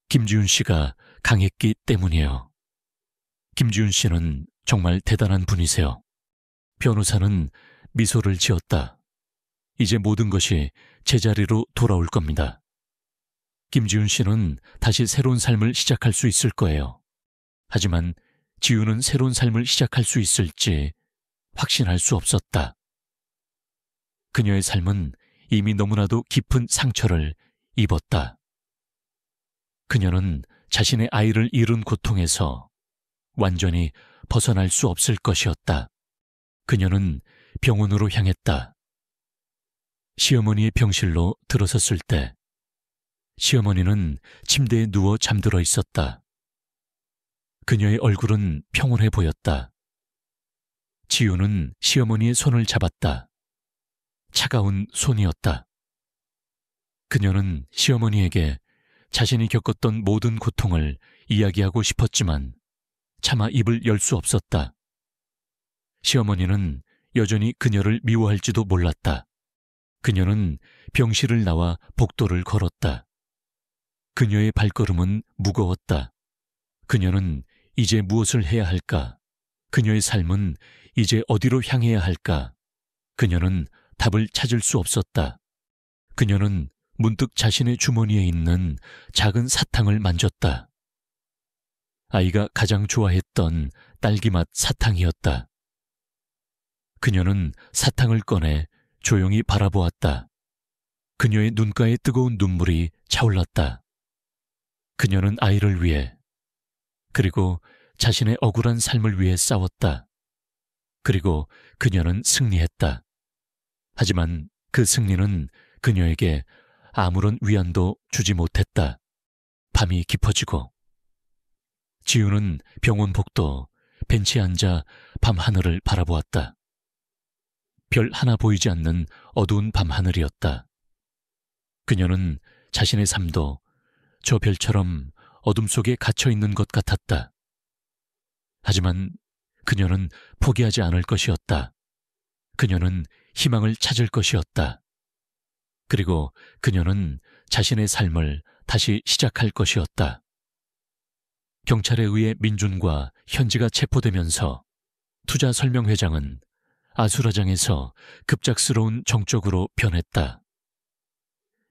김지훈 씨가 강했기 때문이에요. 김지훈 씨는 정말 대단한 분이세요. 변호사는 미소를 지었다. 이제 모든 것이 제자리로 돌아올 겁니다. 김지훈 씨는 다시 새로운 삶을 시작할 수 있을 거예요. 하지만 지훈은 새로운 삶을 시작할 수 있을지 확신할 수 없었다. 그녀의 삶은 이미 너무나도 깊은 상처를 입었다. 그녀는 자신의 아이를 잃은 고통에서 완전히 벗어날 수 없을 것이었다. 그녀는 병원으로 향했다. 시어머니의 병실로 들어섰을 때 시어머니는 침대에 누워 잠들어 있었다. 그녀의 얼굴은 평온해 보였다. 지우는 시어머니의 손을 잡았다. 차가운 손이었다. 그녀는 시어머니에게 자신이 겪었던 모든 고통을 이야기하고 싶었지만 차마 입을 열 수 없었다. 시어머니는 여전히 그녀를 미워할지도 몰랐다. 그녀는 병실을 나와 복도를 걸었다. 그녀의 발걸음은 무거웠다. 그녀는 이제 무엇을 해야 할까? 그녀의 삶은 이제 어디로 향해야 할까? 그녀는 답을 찾을 수 없었다. 그녀는 문득 자신의 주머니에 있는 작은 사탕을 만졌다. 아이가 가장 좋아했던 딸기맛 사탕이었다. 그녀는 사탕을 꺼내 조용히 바라보았다. 그녀의 눈가에 뜨거운 눈물이 차올랐다. 그녀는 아이를 위해, 그리고 자신의 억울한 삶을 위해 싸웠다. 그리고 그녀는 승리했다. 하지만 그 승리는 그녀에게 아무런 위안도 주지 못했다. 밤이 깊어지고 지우는 병원 복도 벤치에 앉아 밤하늘을 바라보았다. 별 하나 보이지 않는 어두운 밤하늘이었다. 그녀는 자신의 삶도 저 별처럼 어둠 속에 갇혀 있는 것 같았다. 하지만 그녀는 포기하지 않을 것이었다. 그녀는 희망을 찾을 것이었다. 그리고 그녀는 자신의 삶을 다시 시작할 것이었다. 경찰에 의해 민준과 현지가 체포되면서 투자설명회장은 아수라장에서 급작스러운 정적으로 변했다.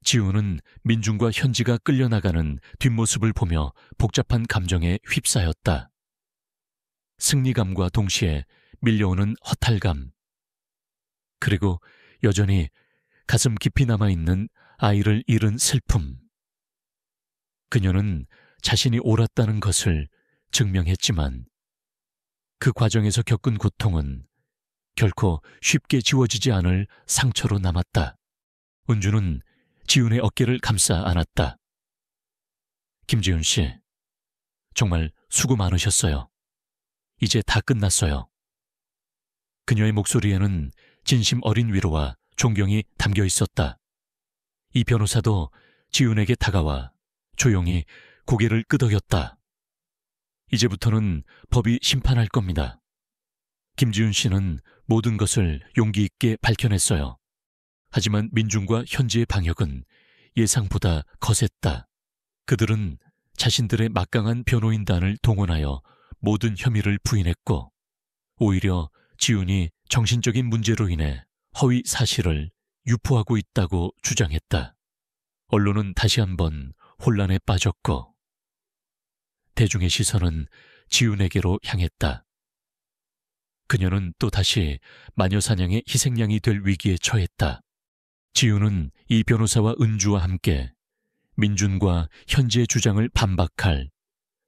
지우는 민준과 현지가 끌려나가는 뒷모습을 보며 복잡한 감정에 휩싸였다. 승리감과 동시에 밀려오는 허탈감, 그리고 여전히 가슴 깊이 남아있는 아이를 잃은 슬픔. 그녀는 자신이 옳았다는 것을 증명했지만 그 과정에서 겪은 고통은 결코 쉽게 지워지지 않을 상처로 남았다. 은주는 지훈의 어깨를 감싸 안았다. 김지훈 씨, 정말 수고 많으셨어요. 이제 다 끝났어요. 그녀의 목소리에는 진심 어린 위로와 존경이 담겨 있었다. 이 변호사도 지훈에게 다가와 조용히 고개를 끄덕였다. 이제부터는 법이 심판할 겁니다. 김지훈 씨는 모든 것을 용기 있게 밝혀냈어요. 하지만 민준과 현지의 방역은 예상보다 거셌다. 그들은 자신들의 막강한 변호인단을 동원하여 모든 혐의를 부인했고, 오히려 지훈이 정신적인 문제로 인해 허위 사실을 유포하고 있다고 주장했다. 언론은 다시 한번 혼란에 빠졌고, 대중의 시선은 지훈에게로 향했다. 그녀는 또다시 마녀사냥의 희생양이 될 위기에 처했다. 지훈은 이 변호사와 은주와 함께 민준과 현지의 주장을 반박할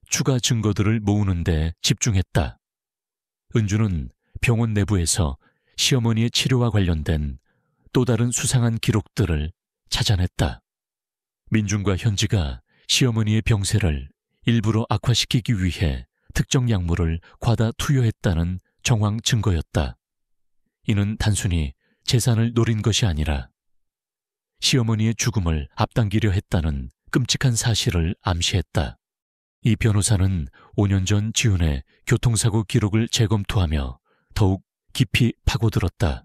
추가 증거들을 모으는 데 집중했다. 은주는 병원 내부에서 시어머니의 치료와 관련된 또 다른 수상한 기록들을 찾아냈다. 민준과 현지가 시어머니의 병세를 일부러 악화시키기 위해 특정 약물을 과다 투여했다는 정황 증거였다. 이는 단순히 재산을 노린 것이 아니라 시어머니의 죽음을 앞당기려 했다는 끔찍한 사실을 암시했다. 이 변호사는 5년 전 지훈의 교통사고 기록을 재검토하며 더욱 깊이 파고들었다.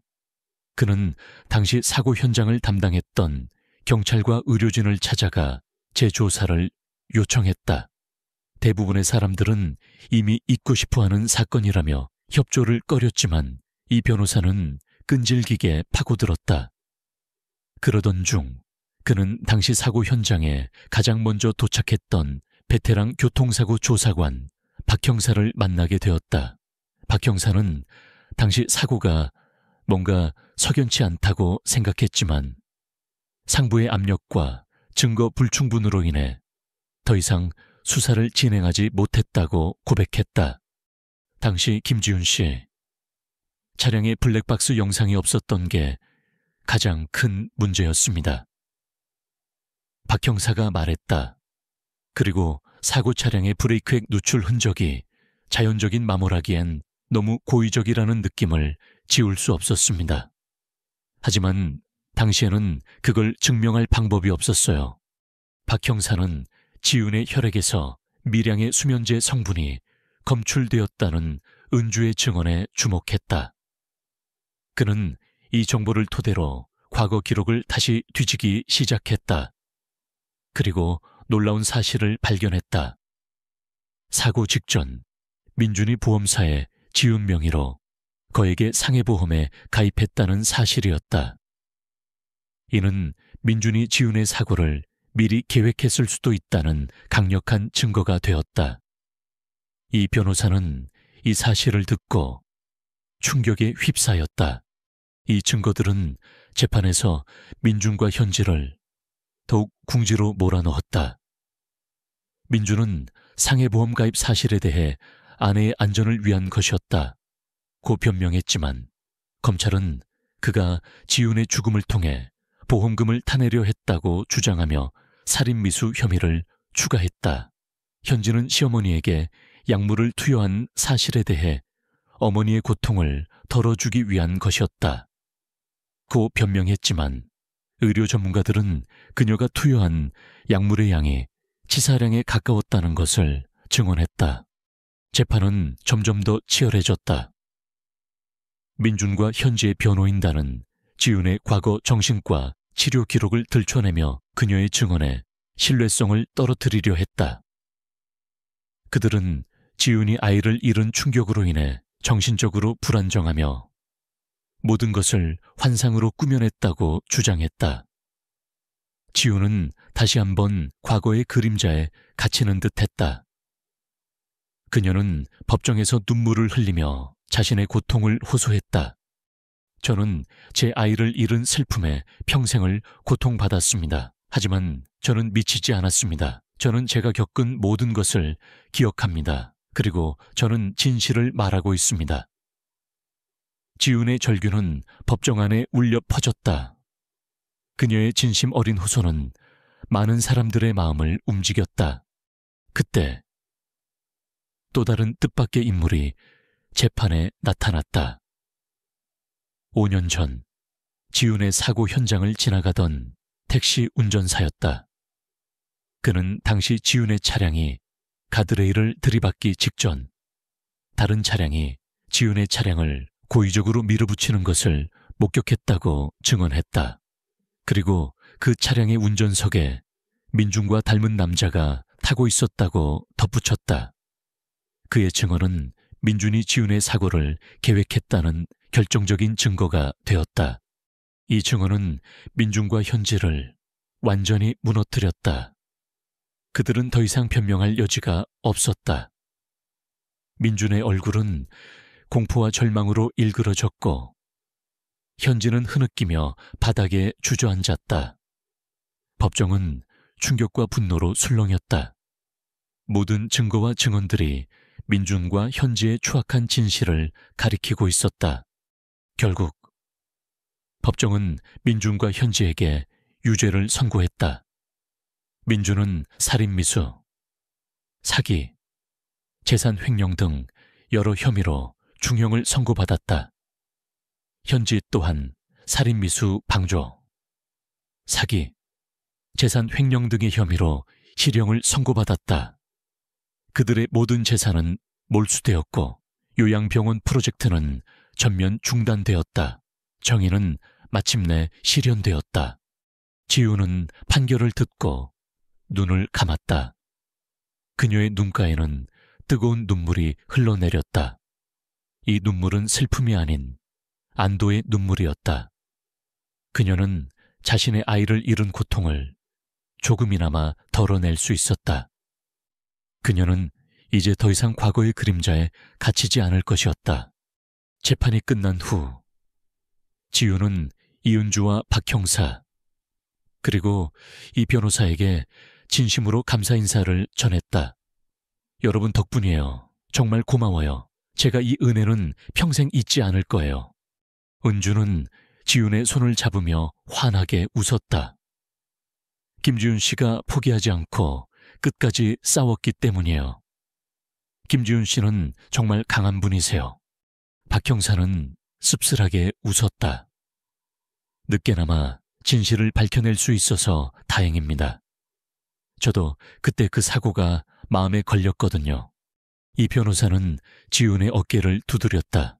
그는 당시 사고 현장을 담당했던 경찰과 의료진을 찾아가 재조사를 요청했다. 대부분의 사람들은 이미 잊고 싶어하는 사건이라며 협조를 꺼렸지만 이 변호사는 끈질기게 파고들었다. 그러던 중 그는 당시 사고 현장에 가장 먼저 도착했던 베테랑 교통사고 조사관 박 형사를 만나게 되었다. 박 형사는 당시 사고가 뭔가 석연치 않다고 생각했지만 상부의 압력과 증거 불충분으로 인해 더 이상 수사를 진행하지 못했다고 고백했다. 당시 김지훈 씨, 차량에 블랙박스 영상이 없었던 게 가장 큰 문제였습니다. 박 형사가 말했다. 그리고 사고 차량의 브레이크액 누출 흔적이 자연적인 마모라기엔 너무 고의적이라는 느낌을 지울 수 없었습니다. 하지만 당시에는 그걸 증명할 방법이 없었어요. 박 형사는 지훈의 혈액에서 미량의 수면제 성분이 검출되었다는 은주의 증언에 주목했다. 그는 이 정보를 토대로 과거 기록을 다시 뒤지기 시작했다. 그리고 놀라운 사실을 발견했다. 사고 직전 민준이 보험사에 지훈 명의로 거액의 상해보험에 가입했다는 사실이었다. 이는 민준이 지훈의 사고를 미리 계획했을 수도 있다는 강력한 증거가 되었다. 이 변호사는 이 사실을 듣고 충격에 휩싸였다. 이 증거들은 재판에서 민준과 현지를 더욱 궁지로 몰아넣었다. 민준은 상해보험 가입 사실에 대해 아내의 안전을 위한 것이었다 고 변명했지만 검찰은 그가 지훈의 죽음을 통해 보험금을 타내려 했다고 주장하며 살인미수 혐의를 추가했다. 현지는 시어머니에게 약물을 투여한 사실에 대해 어머니의 고통을 덜어주기 위한 것이었다 고 변명했지만 의료 전문가들은 그녀가 투여한 약물의 양이 치사량에 가까웠다는 것을 증언했다. 재판은 점점 더 치열해졌다. 민준과 현지의 변호인단은 지윤의 과거 정신과 치료 기록을 들춰내며 그녀의 증언에 신뢰성을 떨어뜨리려 했다. 그들은 지윤이 아이를 잃은 충격으로 인해 정신적으로 불안정하며 모든 것을 환상으로 꾸며냈다고 주장했다. 지윤은 다시 한번 과거의 그림자에 갇히는 듯했다. 그녀는 법정에서 눈물을 흘리며 자신의 고통을 호소했다. 저는 제 아이를 잃은 슬픔에 평생을 고통받았습니다. 하지만 저는 미치지 않았습니다. 저는 제가 겪은 모든 것을 기억합니다. 그리고 저는 진실을 말하고 있습니다. 지윤의 절규는 법정 안에 울려 퍼졌다. 그녀의 진심 어린 호소는 많은 사람들의 마음을 움직였다. 그때 또 다른 뜻밖의 인물이 재판에 나타났다. 5년 전 지윤의 사고 현장을 지나가던 택시 운전사였다. 그는 당시 지윤의 차량이 가드레일을 들이받기 직전 다른 차량이 지윤의 차량을 고의적으로 밀어붙이는 것을 목격했다고 증언했다. 그리고 그 차량의 운전석에 민준과 닮은 남자가 타고 있었다고 덧붙였다. 그의 증언은 민준이 지윤의 사고를 계획했다는 결정적인 증거가 되었다. 이 증언은 민준과 현지를 완전히 무너뜨렸다. 그들은 더 이상 변명할 여지가 없었다. 민준의 얼굴은 공포와 절망으로 일그러졌고 현지는 흐느끼며 바닥에 주저앉았다. 법정은 충격과 분노로 술렁였다. 모든 증거와 증언들이 민준과 현지의 추악한 진실을 가리키고 있었다. 결국 법정은 민준과 현지에게 유죄를 선고했다. 민준은 살인미수, 사기, 재산 횡령 등 여러 혐의로 중형을 선고받았다. 현지 또한 살인미수 방조, 사기, 재산 횡령 등의 혐의로 실형을 선고받았다. 그들의 모든 재산은 몰수되었고 요양병원 프로젝트는 전면 중단되었다. 정의는 마침내 실현되었다. 지윤은 판결을 듣고 눈을 감았다. 그녀의 눈가에는 뜨거운 눈물이 흘러내렸다. 이 눈물은 슬픔이 아닌 안도의 눈물이었다. 그녀는 자신의 아이를 잃은 고통을 조금이나마 덜어낼 수 있었다. 그녀는 이제 더 이상 과거의 그림자에 갇히지 않을 것이었다. 재판이 끝난 후 지윤은 이은주와 박 형사 그리고 이 변호사에게 진심으로 감사 인사를 전했다. 여러분 덕분이에요. 정말 고마워요. 제가 이 은혜는 평생 잊지 않을 거예요. 은주는 지윤의 손을 잡으며 환하게 웃었다. 김지윤 씨가 포기하지 않고 끝까지 싸웠기 때문이에요. 김지윤 씨는 정말 강한 분이세요. 박 형사는 씁쓸하게 웃었다. 늦게나마 진실을 밝혀낼 수 있어서 다행입니다. 저도 그때 그 사고가 마음에 걸렸거든요. 이 변호사는 지윤의 어깨를 두드렸다.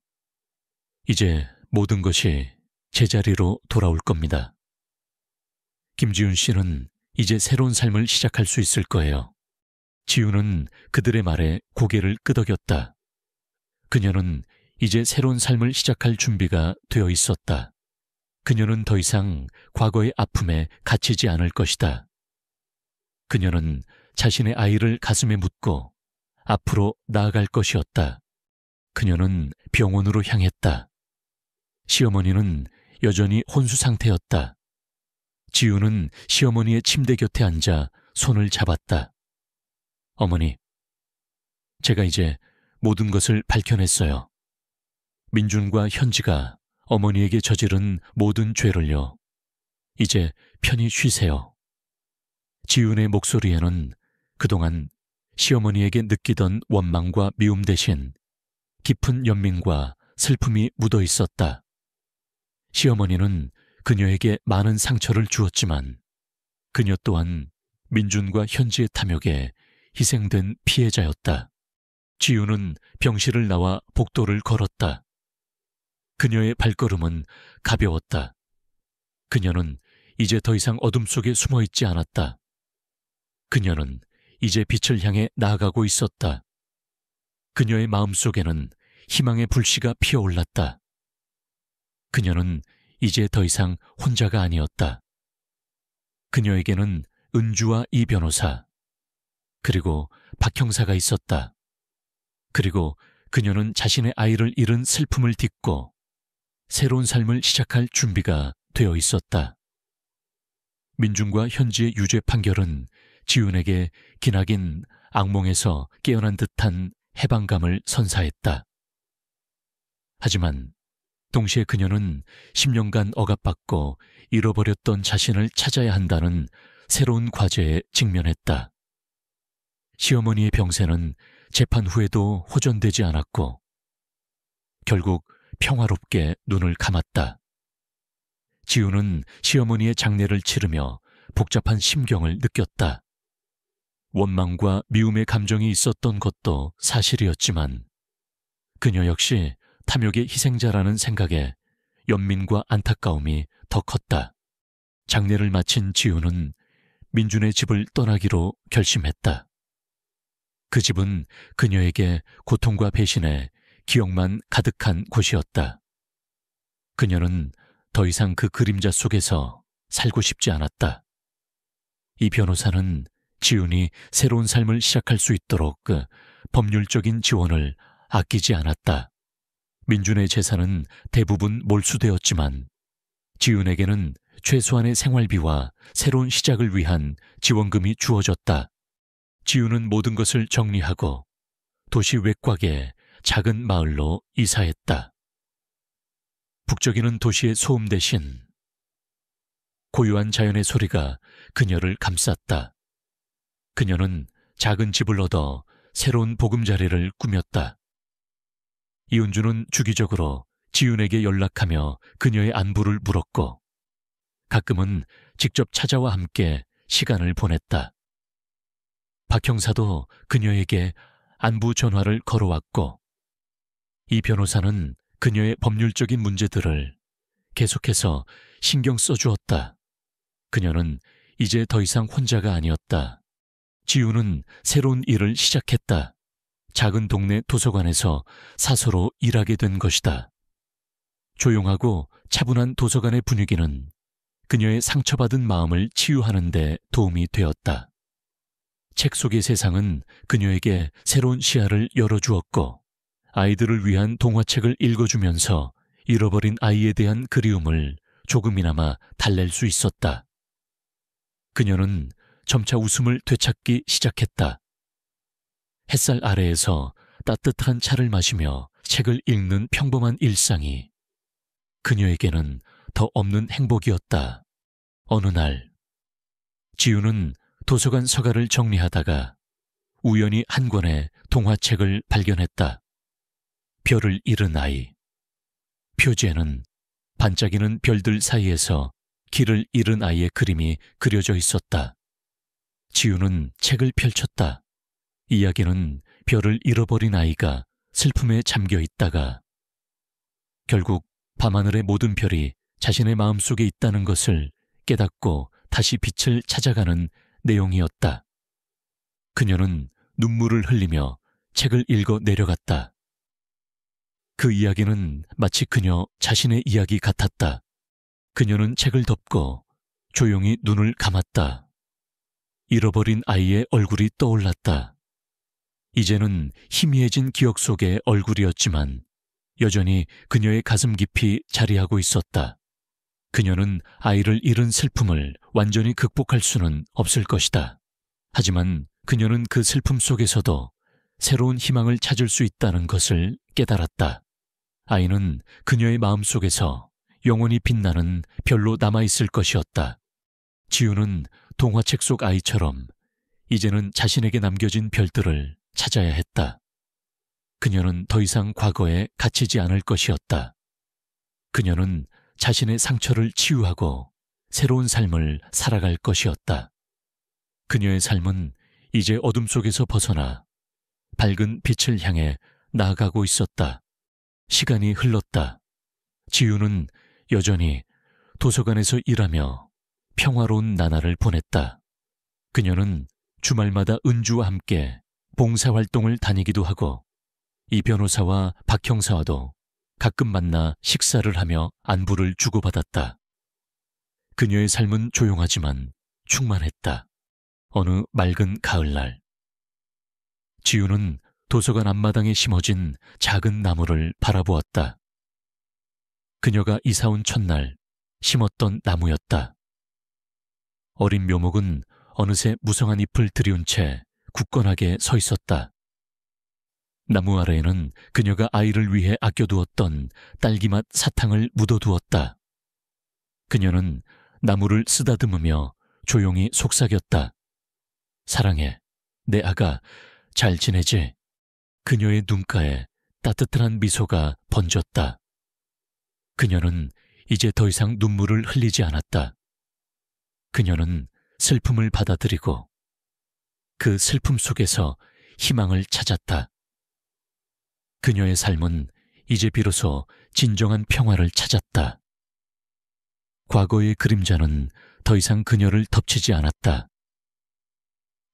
이제 모든 것이 제자리로 돌아올 겁니다. 김지윤 씨는 이제 새로운 삶을 시작할 수 있을 거예요. 지윤은 그들의 말에 고개를 끄덕였다. 그녀는 이제 새로운 삶을 시작할 준비가 되어 있었다. 그녀는 더 이상 과거의 아픔에 갇히지 않을 것이다. 그녀는 자신의 아이를 가슴에 묻고 앞으로 나아갈 것이었다. 그녀는 병원으로 향했다. 시어머니는 여전히 혼수 상태였다. 지윤은 시어머니의 침대 곁에 앉아 손을 잡았다. 어머니, 제가 이제 모든 것을 밝혀냈어요. 민준과 현지가 어머니에게 저지른 모든 죄를요. 이제 편히 쉬세요. 지윤의 목소리에는 그동안 시어머니에게 느끼던 원망과 미움 대신 깊은 연민과 슬픔이 묻어 있었다. 시어머니는 그녀에게 많은 상처를 주었지만 그녀 또한 민준과 현지의 탐욕에 희생된 피해자였다. 지윤은 병실을 나와 복도를 걸었다. 그녀의 발걸음은 가벼웠다. 그녀는 이제 더 이상 어둠 속에 숨어 있지 않았다. 그녀는 이제 빛을 향해 나아가고 있었다. 그녀의 마음속에는 희망의 불씨가 피어올랐다. 그녀는 이제 더 이상 혼자가 아니었다. 그녀에게는 은주와 이 변호사, 그리고 박 형사가 있었다. 그리고 그녀는 자신의 아이를 잃은 슬픔을 딛고 새로운 삶을 시작할 준비가 되어 있었다. 민중과 현지의 유죄 판결은 지훈에게 기나긴 악몽에서 깨어난 듯한 해방감을 선사했다. 하지만 동시에 그녀는 10년간 억압받고 잃어버렸던 자신을 찾아야 한다는 새로운 과제에 직면했다. 시어머니의 병세는 재판 후에도 호전되지 않았고 결국 평화롭게 눈을 감았다. 지훈은 시어머니의 장례를 치르며 복잡한 심경을 느꼈다. 원망과 미움의 감정이 있었던 것도 사실이었지만 그녀 역시 탐욕의 희생자라는 생각에 연민과 안타까움이 더 컸다. 장례를 마친 지훈은 민준의 집을 떠나기로 결심했다. 그 집은 그녀에게 고통과 배신에 기억만 가득한 곳이었다. 그녀는 더 이상 그 그림자 속에서 살고 싶지 않았다. 이 변호사는 지훈이 새로운 삶을 시작할 수 있도록 법률적인 지원을 아끼지 않았다. 민준의 재산은 대부분 몰수되었지만 지훈에게는 최소한의 생활비와 새로운 시작을 위한 지원금이 주어졌다. 지훈은 모든 것을 정리하고 도시 외곽의 작은 마을로 이사했다. 북적이는 도시의 소음 대신 고요한 자연의 소리가 그녀를 감쌌다. 그녀는 작은 집을 얻어 새로운 보금자리를 꾸몄다. 이은주는 주기적으로 지훈에게 연락하며 그녀의 안부를 물었고 가끔은 직접 찾아와 함께 시간을 보냈다. 박 형사도 그녀에게 안부 전화를 걸어왔고 이 변호사는 그녀의 법률적인 문제들을 계속해서 신경 써주었다. 그녀는 이제 더 이상 혼자가 아니었다. 지훈은 새로운 일을 시작했다. 작은 동네 도서관에서 사서로 일하게 된 것이다. 조용하고 차분한 도서관의 분위기는 그녀의 상처받은 마음을 치유하는 데 도움이 되었다. 책 속의 세상은 그녀에게 새로운 시야를 열어주었고 아이들을 위한 동화책을 읽어주면서 잃어버린 아이에 대한 그리움을 조금이나마 달랠 수 있었다. 그녀는 점차 웃음을 되찾기 시작했다. 햇살 아래에서 따뜻한 차를 마시며 책을 읽는 평범한 일상이 그녀에게는 더 없는 행복이었다. 어느 날 지훈은 도서관 서가를 정리하다가 우연히 한 권의 동화책을 발견했다. 별을 잃은 아이. 표지에는 반짝이는 별들 사이에서 길을 잃은 아이의 그림이 그려져 있었다. 지훈은 책을 펼쳤다. 이야기는 별을 잃어버린 아이가 슬픔에 잠겨 있다가 결국 밤하늘의 모든 별이 자신의 마음속에 있다는 것을 깨닫고 다시 빛을 찾아가는 내용이었다. 그녀는 눈물을 흘리며 책을 읽어 내려갔다. 그 이야기는 마치 그녀 자신의 이야기 같았다. 그녀는 책을 덮고 조용히 눈을 감았다. 잃어버린 아이의 얼굴이 떠올랐다. 이제는 희미해진 기억 속의 얼굴이었지만 여전히 그녀의 가슴 깊이 자리하고 있었다. 그녀는 아이를 잃은 슬픔을 완전히 극복할 수는 없을 것이다. 하지만 그녀는 그 슬픔 속에서도 새로운 희망을 찾을 수 있다는 것을 깨달았다. 아이는 그녀의 마음속에서 영원히 빛나는 별로 남아있을 것이었다. 지훈은 동화책 속 아이처럼 이제는 자신에게 남겨진 별들을 찾아야 했다. 그녀는 더 이상 과거에 갇히지 않을 것이었다. 그녀는 자신의 상처를 치유하고 새로운 삶을 살아갈 것이었다. 그녀의 삶은 이제 어둠 속에서 벗어나 밝은 빛을 향해 나아가고 있었다. 시간이 흘렀다. 지우는 여전히 도서관에서 일하며 평화로운 나날을 보냈다. 그녀는 주말마다 은주와 함께 봉사활동을 다니기도 하고 이 변호사와 박 형사와도 가끔 만나 식사를 하며 안부를 주고받았다. 그녀의 삶은 조용하지만 충만했다. 어느 맑은 가을날, 지우는 도서관 앞마당에 심어진 작은 나무를 바라보았다. 그녀가 이사온 첫날 심었던 나무였다. 어린 묘목은 어느새 무성한 잎을 들이운 채 굳건하게 서 있었다. 나무 아래에는 그녀가 아이를 위해 아껴두었던 딸기맛 사탕을 묻어두었다. 그녀는 나무를 쓰다듬으며 조용히 속삭였다. 사랑해, 내 아가, 잘 지내지? 그녀의 눈가에 따뜻한 미소가 번졌다. 그녀는 이제 더 이상 눈물을 흘리지 않았다. 그녀는 슬픔을 받아들이고 그 슬픔 속에서 희망을 찾았다. 그녀의 삶은 이제 비로소 진정한 평화를 찾았다. 과거의 그림자는 더 이상 그녀를 덮치지 않았다.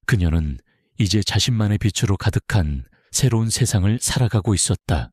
그녀는 이제 자신만의 빛으로 가득한 새로운 세상을 살아가고 있었다.